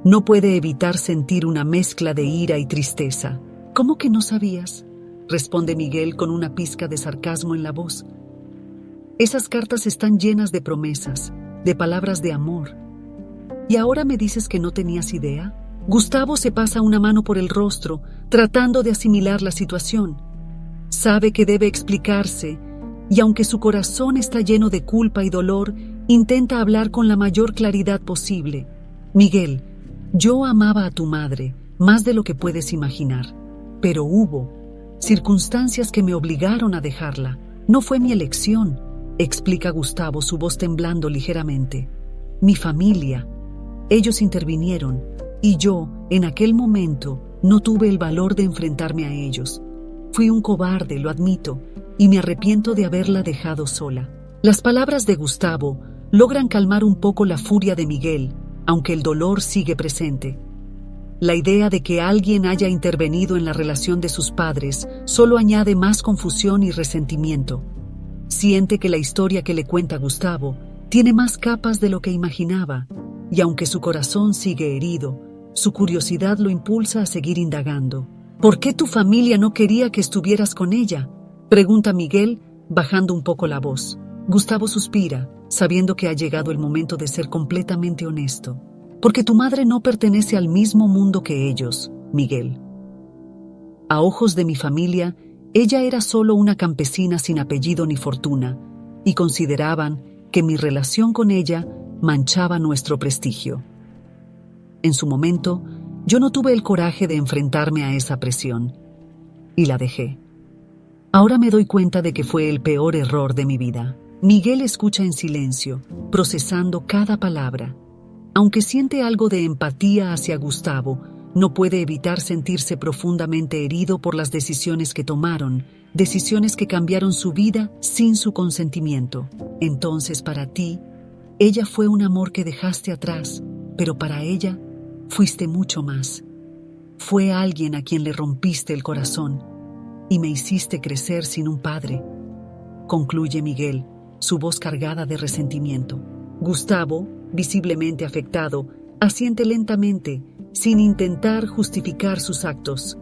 no puede evitar sentir una mezcla de ira y tristeza. «¿Cómo que no sabías?», responde Miguel con una pizca de sarcasmo en la voz. «Esas cartas están llenas de promesas, de palabras de amor. ¿Y ahora me dices que no tenías idea?». Gustavo se pasa una mano por el rostro, tratando de asimilar la situación. Sabe que debe explicarse, y aunque su corazón está lleno de culpa y dolor, intenta hablar con la mayor claridad posible. «Miguel, yo amaba a tu madre, más de lo que puedes imaginar, pero hubo circunstancias que me obligaron a dejarla. No fue mi elección», explica Gustavo, su voz temblando ligeramente. «Mi familia. Ellos intervinieron, y yo, en aquel momento, no tuve el valor de enfrentarme a ellos. Fui un cobarde, lo admito, y me arrepiento de haberla dejado sola». Las palabras de Gustavo logran calmar un poco la furia de Miguel, aunque el dolor sigue presente. La idea de que alguien haya intervenido en la relación de sus padres solo añade más confusión y resentimiento. Siente que la historia que le cuenta Gustavo tiene más capas de lo que imaginaba, y aunque su corazón sigue herido, su curiosidad lo impulsa a seguir indagando. «¿Por qué tu familia no quería que estuvieras con ella?», pregunta Miguel, bajando un poco la voz. Gustavo suspira, sabiendo que ha llegado el momento de ser completamente honesto. «Porque tu madre no pertenece al mismo mundo que ellos, Miguel. A ojos de mi familia, ella era solo una campesina sin apellido ni fortuna, y consideraban que mi relación con ella manchaba nuestro prestigio. En su momento, Yo no tuve el coraje de enfrentarme a esa presión y la dejé. Ahora me doy cuenta de que fue el peor error de mi vida. Miguel escucha en silencio, procesando cada palabra. Aunque siente algo de empatía hacia Gustavo, no puede evitar sentirse profundamente herido por las decisiones que tomaron, decisiones que cambiaron su vida sin su consentimiento. Entonces, para ti, ella fue un amor que dejaste atrás, pero para ella, fuiste mucho más. Fue alguien a quien le rompiste el corazón y me hiciste crecer sin un padre. Concluye Miguel, su voz cargada de resentimiento. Gustavo, visiblemente afectado, asiente lentamente, sin intentar justificar sus actos.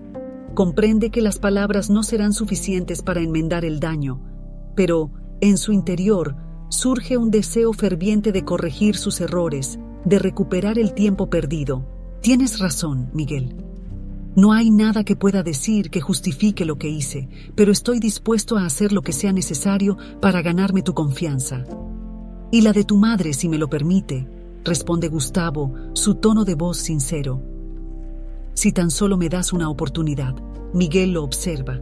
Comprende que las palabras no serán suficientes para enmendar el daño, pero en su interior surge un deseo ferviente de corregir sus errores, de recuperar el tiempo perdido. Tienes razón, Miguel. No hay nada que pueda decir que justifique lo que hice, pero estoy dispuesto a hacer lo que sea necesario para ganarme tu confianza. Y la de tu madre, si me lo permite, responde Gustavo, su tono de voz sincero. Si tan solo me das una oportunidad, Miguel lo observa,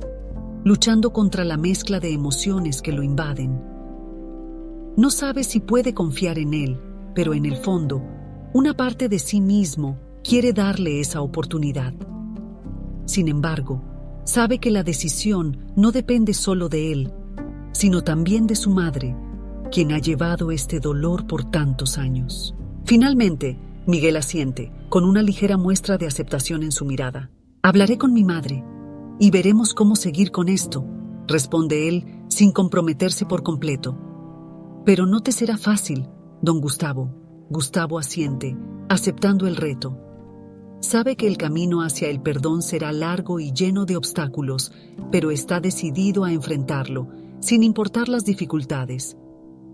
luchando contra la mezcla de emociones que lo invaden. No sabe si puede confiar en él, pero en el fondo, una parte de sí mismo quiere darle esa oportunidad. Sin embargo, sabe que la decisión no depende solo de él, sino también de su madre, quien ha llevado este dolor por tantos años. Finalmente, Miguel asiente, con una ligera muestra de aceptación en su mirada. Hablaré con mi madre y veremos cómo seguir con esto, responde él sin comprometerse por completo. Pero no te será fácil, don Gustavo. Gustavo asiente, aceptando el reto. Sabe que el camino hacia el perdón será largo y lleno de obstáculos, pero está decidido a enfrentarlo, sin importar las dificultades.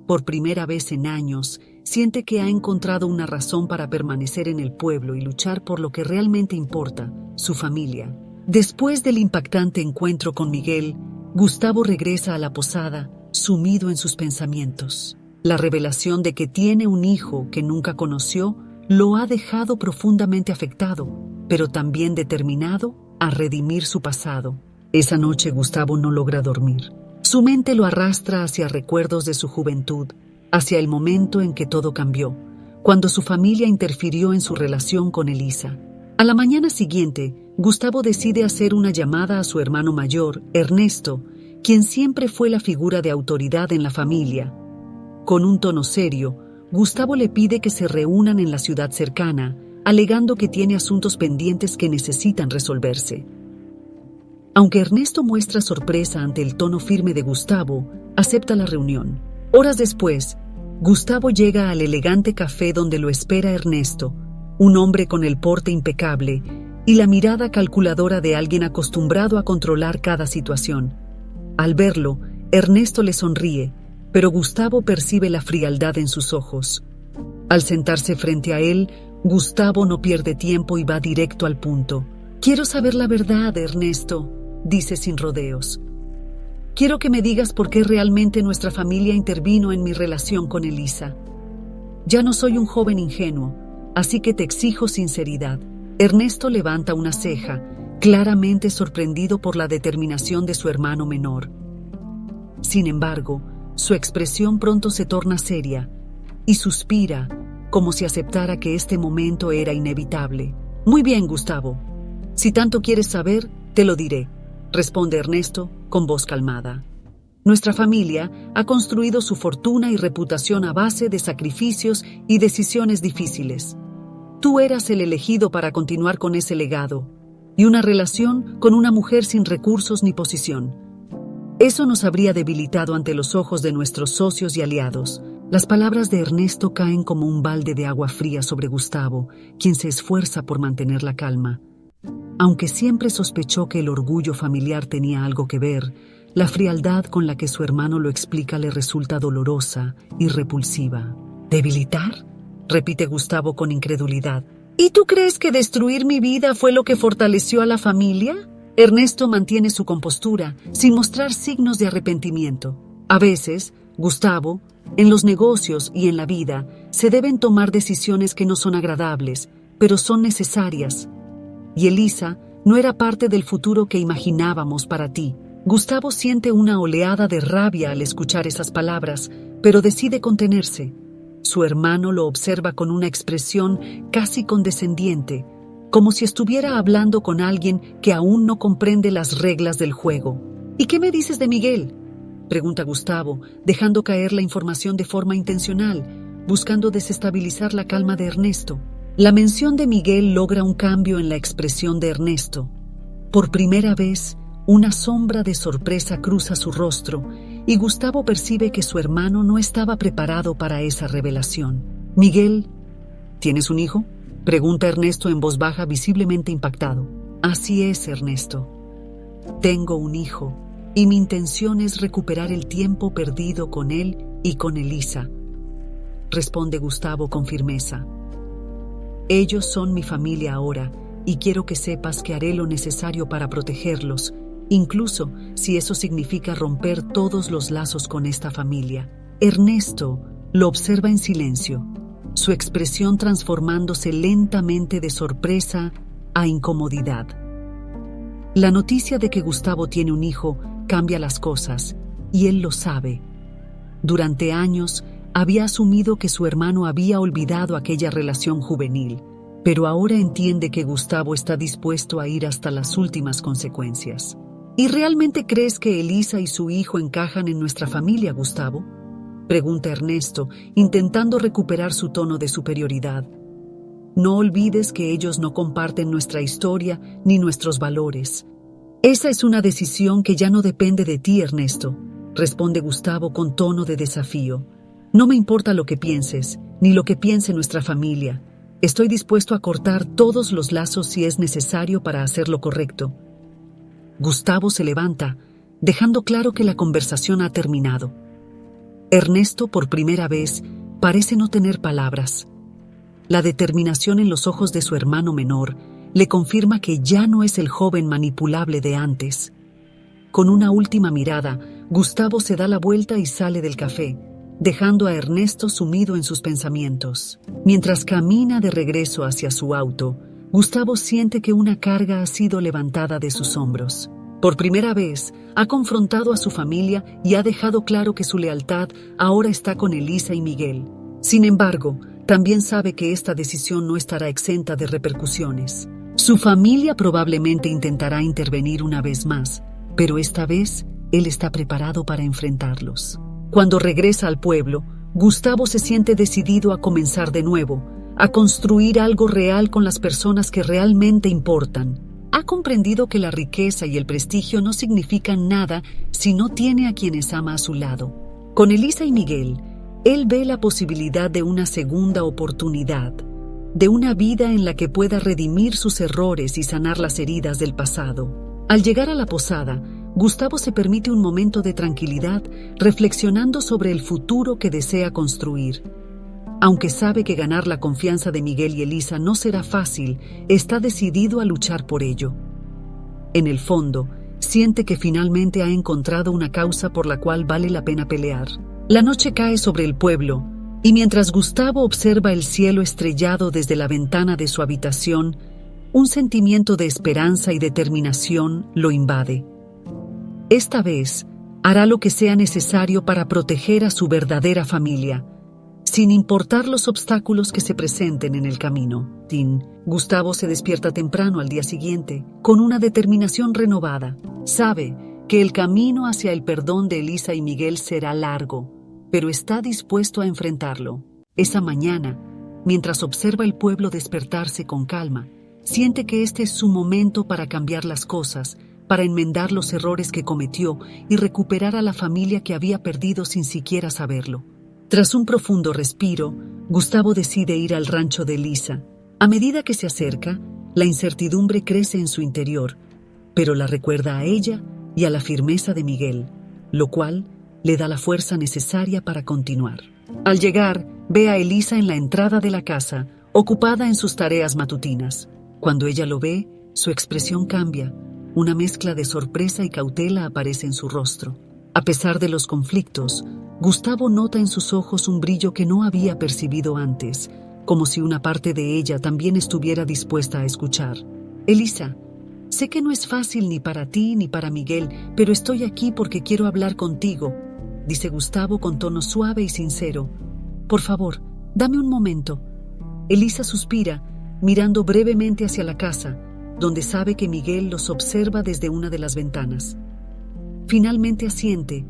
Por primera vez en años, siente que ha encontrado una razón para permanecer en el pueblo y luchar por lo que realmente importa, su familia. Después del impactante encuentro con Miguel, Gustavo regresa a la posada, sumido en sus pensamientos. La revelación de que tiene un hijo que nunca conoció lo ha dejado profundamente afectado, pero también determinado a redimir su pasado. Esa noche Gustavo no logra dormir. Su mente lo arrastra hacia recuerdos de su juventud, hacia el momento en que todo cambió, cuando su familia interfirió en su relación con Elisa. A la mañana siguiente, Gustavo decide hacer una llamada a su hermano mayor, Ernesto, quien siempre fue la figura de autoridad en la familia. Con un tono serio, Gustavo le pide que se reúnan en la ciudad cercana, alegando que tiene asuntos pendientes que necesitan resolverse. Aunque Ernesto muestra sorpresa ante el tono firme de Gustavo, acepta la reunión. Horas después, Gustavo llega al elegante café donde lo espera Ernesto, un hombre con el porte impecable y la mirada calculadora de alguien acostumbrado a controlar cada situación. Al verlo, Ernesto le sonríe, pero Gustavo percibe la frialdad en sus ojos. Al sentarse frente a él, Gustavo no pierde tiempo y va directo al punto. «Quiero saber la verdad, Ernesto», dice sin rodeos. «Quiero que me digas por qué realmente nuestra familia intervino en mi relación con Elisa. Ya no soy un joven ingenuo, así que te exijo sinceridad». Ernesto levanta una ceja, claramente sorprendido por la determinación de su hermano menor. Sin embargo, su expresión pronto se torna seria y suspira, como si aceptara que este momento era inevitable. «Muy bien, Gustavo. Si tanto quieres saber, te lo diré», responde Ernesto con voz calmada. «Nuestra familia ha construido su fortuna y reputación a base de sacrificios y decisiones difíciles. Tú eras el elegido para continuar con ese legado y una relación con una mujer sin recursos ni posición. Eso nos habría debilitado ante los ojos de nuestros socios y aliados». Las palabras de Ernesto caen como un balde de agua fría sobre Gustavo, quien se esfuerza por mantener la calma. Aunque siempre sospechó que el orgullo familiar tenía algo que ver, la frialdad con la que su hermano lo explica le resulta dolorosa y repulsiva. «¿Debilitar?», repite Gustavo con incredulidad. «¿Y tú crees que destruir mi vida fue lo que fortaleció a la familia?». Ernesto mantiene su compostura, sin mostrar signos de arrepentimiento. A veces, Gustavo, en los negocios y en la vida, se deben tomar decisiones que no son agradables, pero son necesarias. y Elisa no era parte del futuro que imaginábamos para ti. Gustavo siente una oleada de rabia al escuchar esas palabras, pero decide contenerse. Su hermano lo observa con una expresión casi condescendiente, como si estuviera hablando con alguien que aún no comprende las reglas del juego. ¿Y qué me dices de Miguel?, pregunta Gustavo, dejando caer la información de forma intencional, buscando desestabilizar la calma de Ernesto. La mención de Miguel logra un cambio en la expresión de Ernesto. Por primera vez, una sombra de sorpresa cruza su rostro y Gustavo percibe que su hermano no estaba preparado para esa revelación. «Miguel, ¿tienes un hijo?», pregunta Ernesto en voz baja, visiblemente impactado. «Así es, Ernesto. Tengo un hijo y mi intención es recuperar el tiempo perdido con él y con Elisa», responde Gustavo con firmeza. «Ellos son mi familia ahora y quiero que sepas que haré lo necesario para protegerlos, incluso si eso significa romper todos los lazos con esta familia». Ernesto lo observa en silencio, su expresión transformándose lentamente de sorpresa a incomodidad. La noticia de que Gustavo tiene un hijo cambia las cosas, y él lo sabe. Durante años había asumido que su hermano había olvidado aquella relación juvenil, pero ahora entiende que Gustavo está dispuesto a ir hasta las últimas consecuencias. ¿Y realmente crees que Elisa y su hijo encajan en nuestra familia, Gustavo?, pregunta Ernesto, intentando recuperar su tono de superioridad. «No olvides que ellos no comparten nuestra historia ni nuestros valores. Esa es una decisión que ya no depende de ti, Ernesto», responde Gustavo con tono de desafío. «No me importa lo que pienses, ni lo que piense nuestra familia. Estoy dispuesto a cortar todos los lazos si es necesario para hacer lo correcto». Gustavo se levanta, dejando claro que la conversación ha terminado. Ernesto, por primera vez, parece no tener palabras. La determinación en los ojos de su hermano menor le confirma que ya no es el joven manipulable de antes. Con una última mirada, Gustavo se da la vuelta y sale del café, dejando a Ernesto sumido en sus pensamientos. Mientras camina de regreso hacia su auto, Gustavo siente que una carga ha sido levantada de sus hombros. Por primera vez, ha confrontado a su familia y ha dejado claro que su lealtad ahora está con Elisa y Miguel. Sin embargo, también sabe que esta decisión no estará exenta de repercusiones. Su familia probablemente intentará intervenir una vez más, pero esta vez él está preparado para enfrentarlos. Cuando regresa al pueblo, Gustavo se siente decidido a comenzar de nuevo, a construir algo real con las personas que realmente importan. Ha comprendido que la riqueza y el prestigio no significan nada si no tiene a quienes ama a su lado. Con Elisa y Miguel, él ve la posibilidad de una segunda oportunidad, de una vida en la que pueda redimir sus errores y sanar las heridas del pasado. Al llegar a la posada, Gustavo se permite un momento de tranquilidad, reflexionando sobre el futuro que desea construir. Aunque sabe que ganar la confianza de Miguel y Elisa no será fácil, está decidido a luchar por ello. En el fondo, siente que finalmente ha encontrado una causa por la cual vale la pena pelear. La noche cae sobre el pueblo, y mientras Gustavo observa el cielo estrellado desde la ventana de su habitación, un sentimiento de esperanza y determinación lo invade. Esta vez, hará lo que sea necesario para proteger a su verdadera familia, sin importar los obstáculos que se presenten en el camino. Gustavo se despierta temprano al día siguiente, con una determinación renovada. Sabe que el camino hacia el perdón de Elisa y Miguel será largo, pero está dispuesto a enfrentarlo. Esa mañana, mientras observa el pueblo despertarse con calma, siente que este es su momento para cambiar las cosas, para enmendar los errores que cometió y recuperar a la familia que había perdido sin siquiera saberlo. Tras un profundo respiro, Gustavo decide ir al rancho de Elisa. A medida que se acerca, la incertidumbre crece en su interior, pero la recuerda a ella y a la firmeza de Miguel, lo cual le da la fuerza necesaria para continuar. Al llegar, ve a Elisa en la entrada de la casa, ocupada en sus tareas matutinas. Cuando ella lo ve, su expresión cambia. Una mezcla de sorpresa y cautela aparece en su rostro. A pesar de los conflictos, Gustavo nota en sus ojos un brillo que no había percibido antes, como si una parte de ella también estuviera dispuesta a escuchar. Elisa, sé que no es fácil ni para ti ni para Miguel, pero estoy aquí porque quiero hablar contigo, dice Gustavo con tono suave y sincero. Por favor, dame un momento. Elisa suspira, mirando brevemente hacia la casa, donde sabe que Miguel los observa desde una de las ventanas. Finalmente asiente,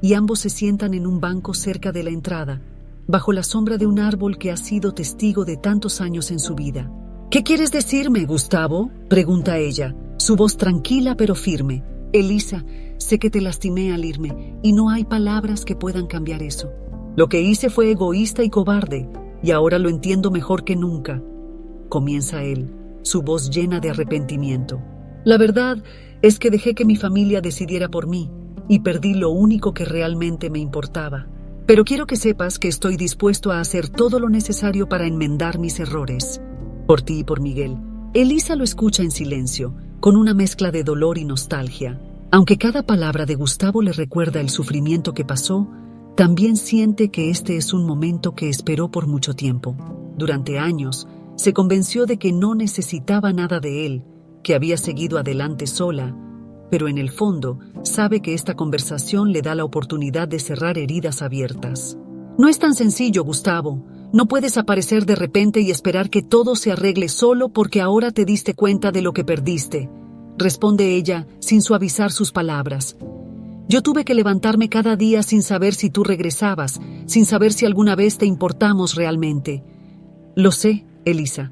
y ambos se sientan en un banco cerca de la entrada, bajo la sombra de un árbol que ha sido testigo de tantos años en su vida. ¿Qué quieres decirme, Gustavo?, pregunta ella, su voz tranquila pero firme. Elisa, sé que te lastimé al irme, y no hay palabras que puedan cambiar eso. Lo que hice fue egoísta y cobarde, y ahora lo entiendo mejor que nunca. Comienza él, su voz llena de arrepentimiento. La verdad es que dejé que mi familia decidiera por mí, y perdí lo único que realmente me importaba. Pero quiero que sepas que estoy dispuesto a hacer todo lo necesario para enmendar mis errores. Por ti y por Miguel. Elisa lo escucha en silencio, con una mezcla de dolor y nostalgia. Aunque cada palabra de Gustavo le recuerda el sufrimiento que pasó, también siente que este es un momento que esperó por mucho tiempo. Durante años, se convenció de que no necesitaba nada de él, que había seguido adelante sola, pero en el fondo sabe que esta conversación le da la oportunidad de cerrar heridas abiertas. No es tan sencillo, Gustavo. No puedes aparecer de repente y esperar que todo se arregle solo porque ahora te diste cuenta de lo que perdiste, responde ella sin suavizar sus palabras. Yo tuve que levantarme cada día sin saber si tú regresabas, sin saber si alguna vez te importamos realmente. Lo sé, Elisa,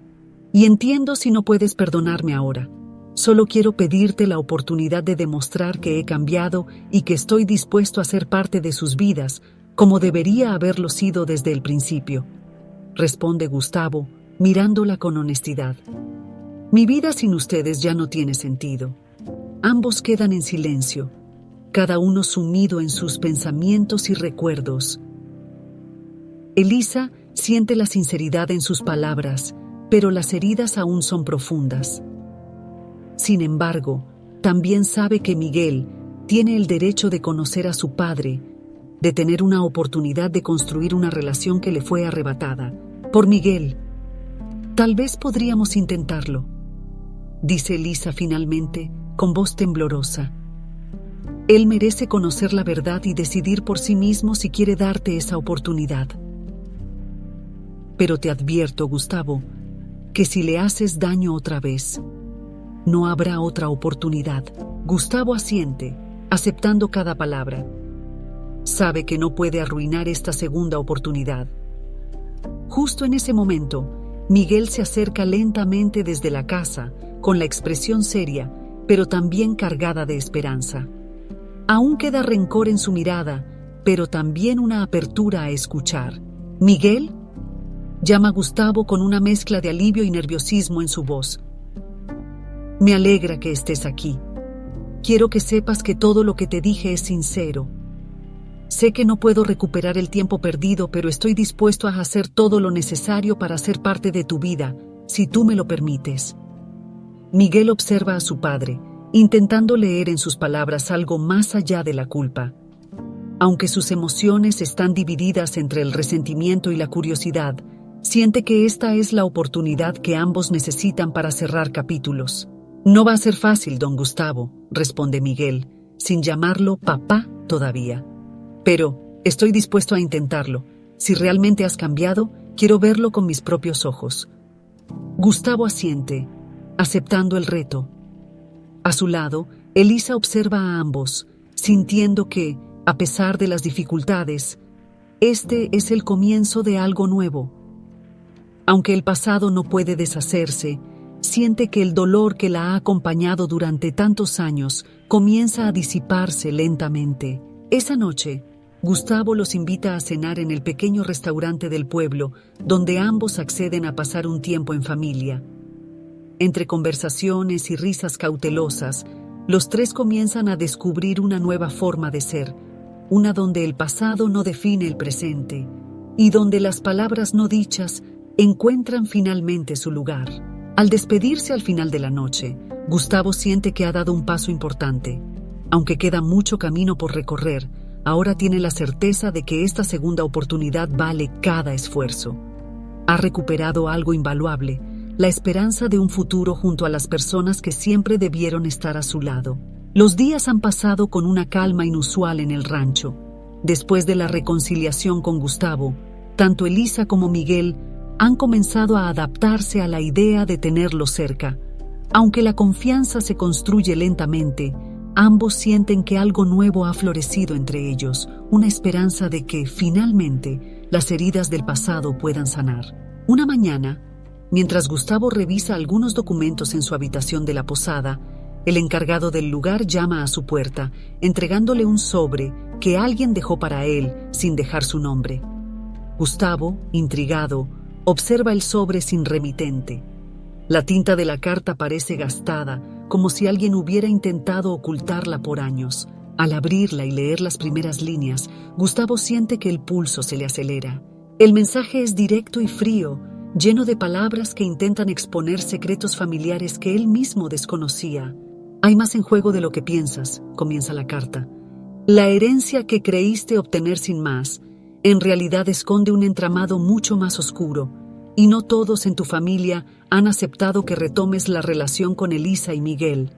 y entiendo si no puedes perdonarme ahora. Solo quiero pedirte la oportunidad de demostrar que he cambiado y que estoy dispuesto a ser parte de sus vidas, como debería haberlo sido desde el principio, responde Gustavo, mirándola con honestidad. Mi vida sin ustedes ya no tiene sentido. Ambos quedan en silencio, cada uno sumido en sus pensamientos y recuerdos. Elisa siente la sinceridad en sus palabras, pero las heridas aún son profundas. Sin embargo, también sabe que Miguel tiene el derecho de conocer a su padre, de tener una oportunidad de construir una relación que le fue arrebatada. Por Miguel, tal vez podríamos intentarlo, dice Elisa finalmente, con voz temblorosa. Él merece conocer la verdad y decidir por sí mismo si quiere darte esa oportunidad. Pero te advierto, Gustavo, que si le haces daño otra vez, no habrá otra oportunidad. Gustavo asiente, aceptando cada palabra. Sabe que no puede arruinar esta segunda oportunidad. Justo en ese momento, Miguel se acerca lentamente desde la casa, con la expresión seria, pero también cargada de esperanza. Aún queda rencor en su mirada, pero también una apertura a escuchar. ¿Miguel?, llama Gustavo con una mezcla de alivio y nerviosismo en su voz. Me alegra que estés aquí. Quiero que sepas que todo lo que te dije es sincero. Sé que no puedo recuperar el tiempo perdido, pero estoy dispuesto a hacer todo lo necesario para ser parte de tu vida, si tú me lo permites. Miguel observa a su padre, intentando leer en sus palabras algo más allá de la culpa. Aunque sus emociones están divididas entre el resentimiento y la curiosidad, siente que esta es la oportunidad que ambos necesitan para cerrar capítulos. No va a ser fácil, don Gustavo, responde Miguel, sin llamarlo papá todavía. Pero estoy dispuesto a intentarlo. Si realmente has cambiado, quiero verlo con mis propios ojos. Gustavo asiente, aceptando el reto. A su lado, Elisa observa a ambos, sintiendo que, a pesar de las dificultades, este es el comienzo de algo nuevo. Aunque el pasado no puede deshacerse, siente que el dolor que la ha acompañado durante tantos años comienza a disiparse lentamente. Esa noche, Gustavo los invita a cenar en el pequeño restaurante del pueblo, donde ambos acceden a pasar un tiempo en familia. Entre conversaciones y risas cautelosas, los tres comienzan a descubrir una nueva forma de ser, una donde el pasado no define el presente y donde las palabras no dichas encuentran finalmente su lugar. Al despedirse al final de la noche, Gustavo siente que ha dado un paso importante. Aunque queda mucho camino por recorrer, ahora tiene la certeza de que esta segunda oportunidad vale cada esfuerzo. Ha recuperado algo invaluable, la esperanza de un futuro junto a las personas que siempre debieron estar a su lado. Los días han pasado con una calma inusual en el rancho. Después de la reconciliación con Gustavo, tanto Elisa como Miguel han comenzado a adaptarse a la idea de tenerlo cerca. Aunque la confianza se construye lentamente, ambos sienten que algo nuevo ha florecido entre ellos, una esperanza de que, finalmente, las heridas del pasado puedan sanar. Una mañana, mientras Gustavo revisa algunos documentos en su habitación de la posada, el encargado del lugar llama a su puerta, entregándole un sobre que alguien dejó para él sin dejar su nombre. Gustavo, intrigado, observa el sobre sin remitente. La tinta de la carta parece gastada, como si alguien hubiera intentado ocultarla por años. Al abrirla y leer las primeras líneas, Gustavo siente que el pulso se le acelera. El mensaje es directo y frío, lleno de palabras que intentan exponer secretos familiares que él mismo desconocía. «Hay más en juego de lo que piensas», comienza la carta. «La herencia que creíste obtener sin más, en realidad esconde un entramado mucho más oscuro, y no todos en tu familia han aceptado que retomes la relación con Elisa y Miguel».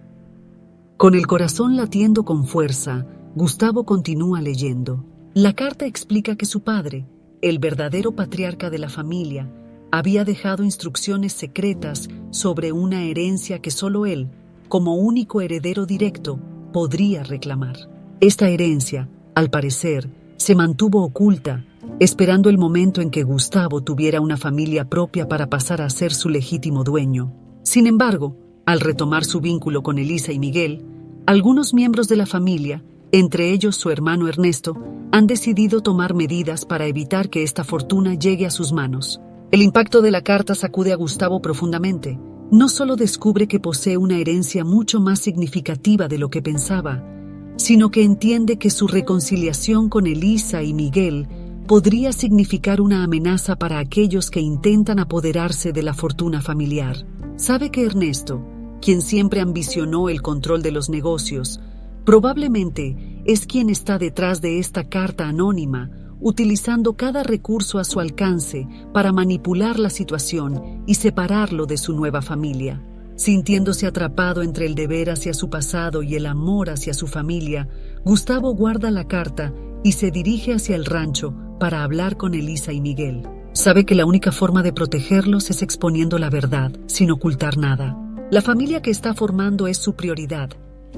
Con el corazón latiendo con fuerza, Gustavo continúa leyendo. La carta explica que su padre, el verdadero patriarca de la familia, había dejado instrucciones secretas sobre una herencia que solo él, como único heredero directo, podría reclamar. Esta herencia, al parecer, se mantuvo oculta, esperando el momento en que Gustavo tuviera una familia propia para pasar a ser su legítimo dueño. Sin embargo, al retomar su vínculo con Elisa y Miguel, algunos miembros de la familia, entre ellos su hermano Ernesto, han decidido tomar medidas para evitar que esta fortuna llegue a sus manos. El impacto de la carta sacude a Gustavo profundamente. No solo descubre que posee una herencia mucho más significativa de lo que pensaba, sino que entiende que su reconciliación con Elisa y Miguel podría significar una amenaza para aquellos que intentan apoderarse de la fortuna familiar. Sabe que Ernesto, quien siempre ambicionó el control de los negocios, probablemente es quien está detrás de esta carta anónima, utilizando cada recurso a su alcance para manipular la situación y separarlo de su nueva familia. Sintiéndose atrapado entre el deber hacia su pasado y el amor hacia su familia, Gustavo guarda la carta y se dirige hacia el rancho para hablar con Elisa y Miguel. Sabe que la única forma de protegerlos es exponiendo la verdad, sin ocultar nada. La familia que está formando es su prioridad,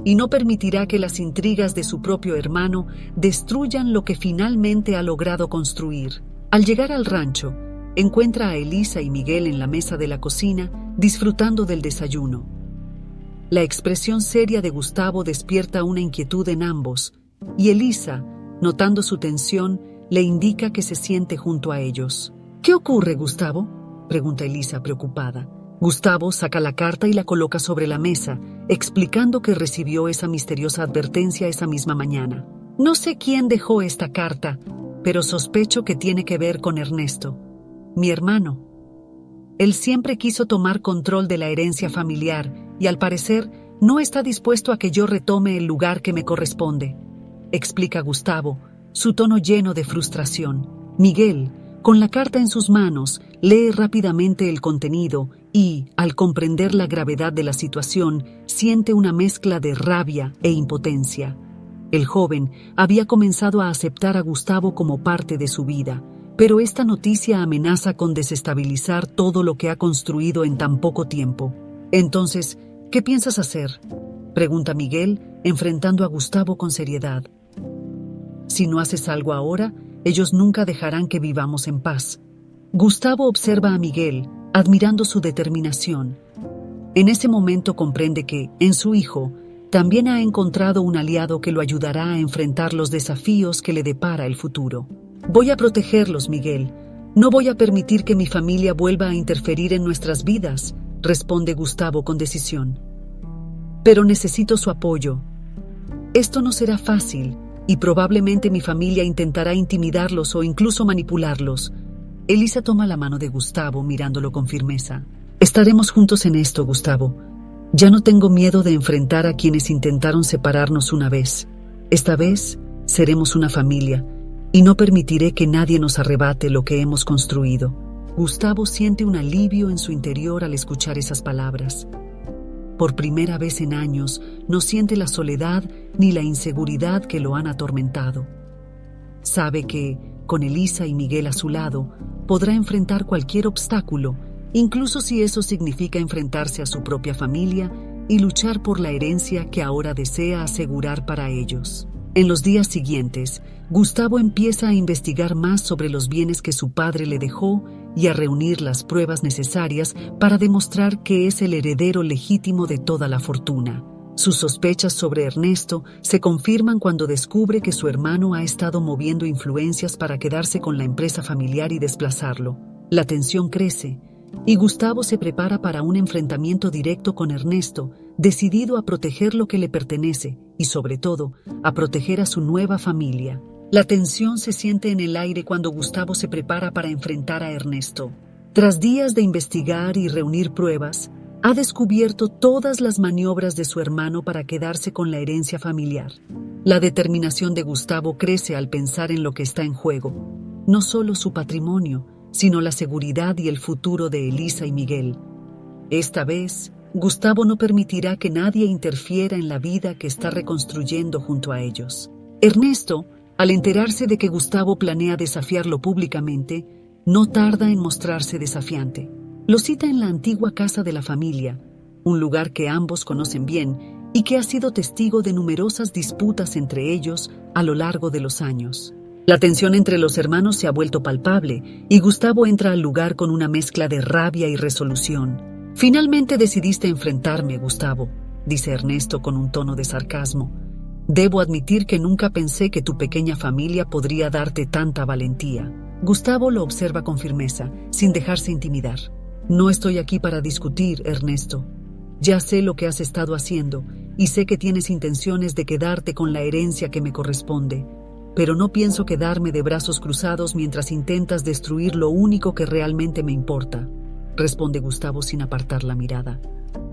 y no permitirá que las intrigas de su propio hermano destruyan lo que finalmente ha logrado construir. Al llegar al rancho, encuentra a Elisa y Miguel en la mesa de la cocina, disfrutando del desayuno. La expresión seria de Gustavo despierta una inquietud en ambos, y Elisa, notando su tensión, le indica que se siente junto a ellos. «¿Qué ocurre, Gustavo?», pregunta Elisa preocupada. Gustavo saca la carta y la coloca sobre la mesa, explicando que recibió esa misteriosa advertencia esa misma mañana. «No sé quién dejó esta carta, pero sospecho que tiene que ver con Ernesto, mi hermano. Él siempre quiso tomar control de la herencia familiar y, al parecer, no está dispuesto a que yo retome el lugar que me corresponde», explica Gustavo, su tono lleno de frustración. Miguel, con la carta en sus manos, lee rápidamente el contenido y, al comprender la gravedad de la situación, siente una mezcla de rabia e impotencia. El joven había comenzado a aceptar a Gustavo como parte de su vida, pero esta noticia amenaza con desestabilizar todo lo que ha construido en tan poco tiempo. «Entonces, ¿qué piensas hacer?», pregunta Miguel, enfrentando a Gustavo con seriedad. «Si no haces algo ahora, ellos nunca dejarán que vivamos en paz». Gustavo observa a Miguel, admirando su determinación. En ese momento comprende que, en su hijo, también ha encontrado un aliado que lo ayudará a enfrentar los desafíos que le depara el futuro. «Voy a protegerlos, Miguel. No voy a permitir que mi familia vuelva a interferir en nuestras vidas», responde Gustavo con decisión. «Pero necesito su apoyo. Esto no será fácil, y probablemente mi familia intentará intimidarlos o incluso manipularlos». Elisa toma la mano de Gustavo mirándolo con firmeza. «Estaremos juntos en esto, Gustavo. Ya no tengo miedo de enfrentar a quienes intentaron separarnos una vez. Esta vez seremos una familia, y no permitiré que nadie nos arrebate lo que hemos construido». Gustavo siente un alivio en su interior al escuchar esas palabras. Por primera vez en años, no siente la soledad ni la inseguridad que lo han atormentado. Sabe que, con Elisa y Miguel a su lado, podrá enfrentar cualquier obstáculo, incluso si eso significa enfrentarse a su propia familia y luchar por la herencia que ahora desea asegurar para ellos. En los días siguientes, Gustavo empieza a investigar más sobre los bienes que su padre le dejó y a reunir las pruebas necesarias para demostrar que es el heredero legítimo de toda la fortuna. Sus sospechas sobre Ernesto se confirman cuando descubre que su hermano ha estado moviendo influencias para quedarse con la empresa familiar y desplazarlo. La tensión crece, y Gustavo se prepara para un enfrentamiento directo con Ernesto, decidido a proteger lo que le pertenece y, sobre todo, a proteger a su nueva familia. La tensión se siente en el aire cuando Gustavo se prepara para enfrentar a Ernesto. Tras días de investigar y reunir pruebas, ha descubierto todas las maniobras de su hermano para quedarse con la herencia familiar. La determinación de Gustavo crece al pensar en lo que está en juego, no solo su patrimonio, sino la seguridad y el futuro de Elisa y Miguel. Esta vez, Gustavo no permitirá que nadie interfiera en la vida que está reconstruyendo junto a ellos. Ernesto, al enterarse de que Gustavo planea desafiarlo públicamente, no tarda en mostrarse desafiante. Lo cita en la antigua casa de la familia, un lugar que ambos conocen bien y que ha sido testigo de numerosas disputas entre ellos a lo largo de los años. La tensión entre los hermanos se ha vuelto palpable y Gustavo entra al lugar con una mezcla de rabia y resolución. «Finalmente decidiste enfrentarme, Gustavo», dice Ernesto con un tono de sarcasmo. «Debo admitir que nunca pensé que tu pequeña familia podría darte tanta valentía». Gustavo lo observa con firmeza, sin dejarse intimidar. «No estoy aquí para discutir, Ernesto. Ya sé lo que has estado haciendo y sé que tienes intenciones de quedarte con la herencia que me corresponde. Pero no pienso quedarme de brazos cruzados mientras intentas destruir lo único que realmente me importa», responde Gustavo sin apartar la mirada.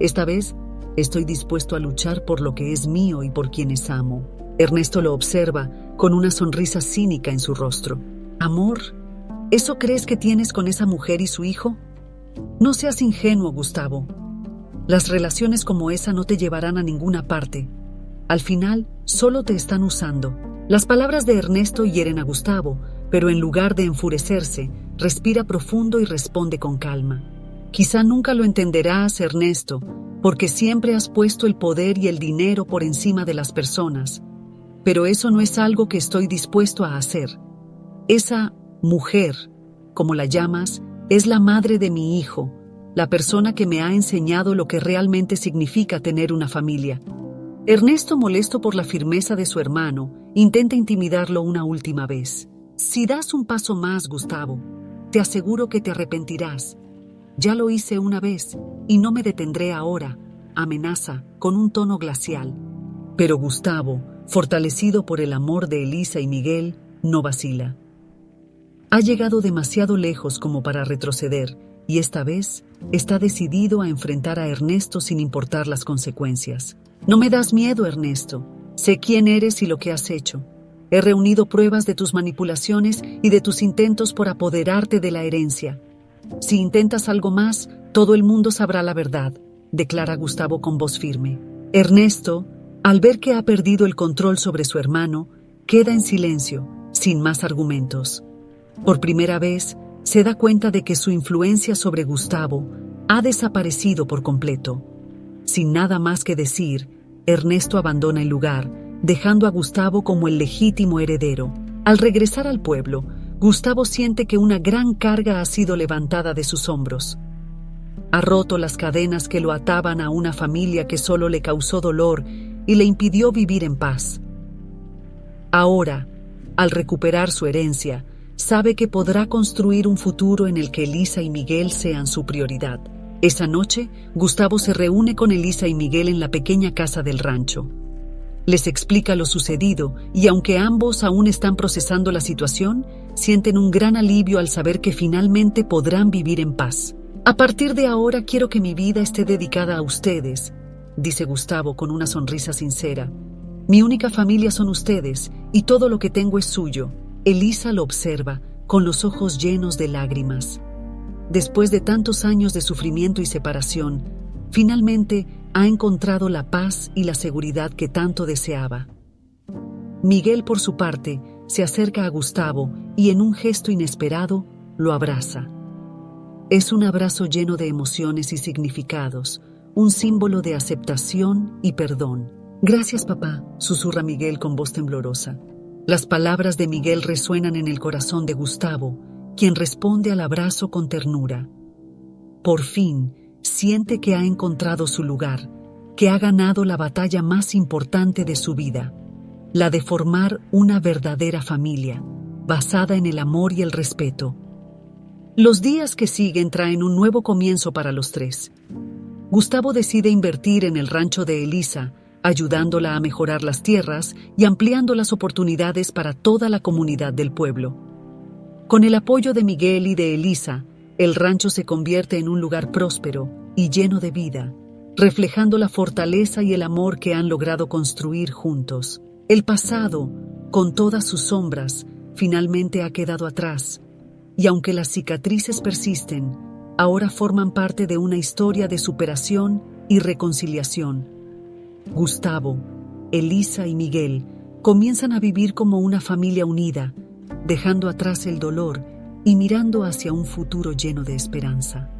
«Esta vez, estoy dispuesto a luchar por lo que es mío y por quienes amo». Ernesto lo observa con una sonrisa cínica en su rostro. «¿Amor? ¿Eso crees que tienes con esa mujer y su hijo? No seas ingenuo, Gustavo. Las relaciones como esa no te llevarán a ninguna parte. Al final, solo te están usando». Las palabras de Ernesto hieren a Gustavo, pero en lugar de enfurecerse, respira profundo y responde con calma. «Quizá nunca lo entenderás, Ernesto, porque siempre has puesto el poder y el dinero por encima de las personas. Pero eso no es algo que estoy dispuesto a hacer. Esa mujer, como la llamas, es la madre de mi hijo, la persona que me ha enseñado lo que realmente significa tener una familia». Ernesto, molesto por la firmeza de su hermano, intenta intimidarlo una última vez. «Si das un paso más, Gustavo, te aseguro que te arrepentirás. Ya lo hice una vez y no me detendré ahora», amenaza con un tono glacial. Pero Gustavo, fortalecido por el amor de Elisa y Miguel, no vacila. Ha llegado demasiado lejos como para retroceder y esta vez está decidido a enfrentar a Ernesto sin importar las consecuencias. «No me das miedo, Ernesto. Sé quién eres y lo que has hecho. He reunido pruebas de tus manipulaciones y de tus intentos por apoderarte de la herencia. Si intentas algo más, todo el mundo sabrá la verdad», declara Gustavo con voz firme. Ernesto, al ver que ha perdido el control sobre su hermano, queda en silencio, sin más argumentos. Por primera vez, se da cuenta de que su influencia sobre Gustavo ha desaparecido por completo. Sin nada más que decir, Ernesto abandona el lugar, dejando a Gustavo como el legítimo heredero. Al regresar al pueblo, Gustavo siente que una gran carga ha sido levantada de sus hombros. Ha roto las cadenas que lo ataban a una familia que solo le causó dolor y le impidió vivir en paz. Ahora, al recuperar su herencia, sabe que podrá construir un futuro en el que Elisa y Miguel sean su prioridad. Esa noche, Gustavo se reúne con Elisa y Miguel en la pequeña casa del rancho. Les explica lo sucedido y aunque ambos aún están procesando la situación, sienten un gran alivio al saber que finalmente podrán vivir en paz. «A partir de ahora quiero que mi vida esté dedicada a ustedes», dice Gustavo con una sonrisa sincera. «Mi única familia son ustedes y todo lo que tengo es suyo». Elisa lo observa, con los ojos llenos de lágrimas. después de tantos años de sufrimiento y separación, finalmente ha encontrado la paz y la seguridad que tanto deseaba. Miguel, por su parte, se acerca a Gustavo y en un gesto inesperado lo abraza. Es un abrazo lleno de emociones y significados, un símbolo de aceptación y perdón. «Gracias, papá», susurra Miguel con voz temblorosa. Las palabras de Miguel resuenan en el corazón de Gustavo, quien responde al abrazo con ternura. Por fin, siente que ha encontrado su lugar, que ha ganado la batalla más importante de su vida, la de formar una verdadera familia, basada en el amor y el respeto. Los días que siguen traen un nuevo comienzo para los tres. Gustavo decide invertir en el rancho de Elisa, ayudándola a mejorar las tierras y ampliando las oportunidades para toda la comunidad del pueblo. Con el apoyo de Miguel y de Elisa, el rancho se convierte en un lugar próspero y lleno de vida, reflejando la fortaleza y el amor que han logrado construir juntos. El pasado, con todas sus sombras, finalmente ha quedado atrás, y aunque las cicatrices persisten, ahora forman parte de una historia de superación y reconciliación. Gustavo, Elisa y Miguel comienzan a vivir como una familia unida, dejando atrás el dolor y mirando hacia un futuro lleno de esperanza.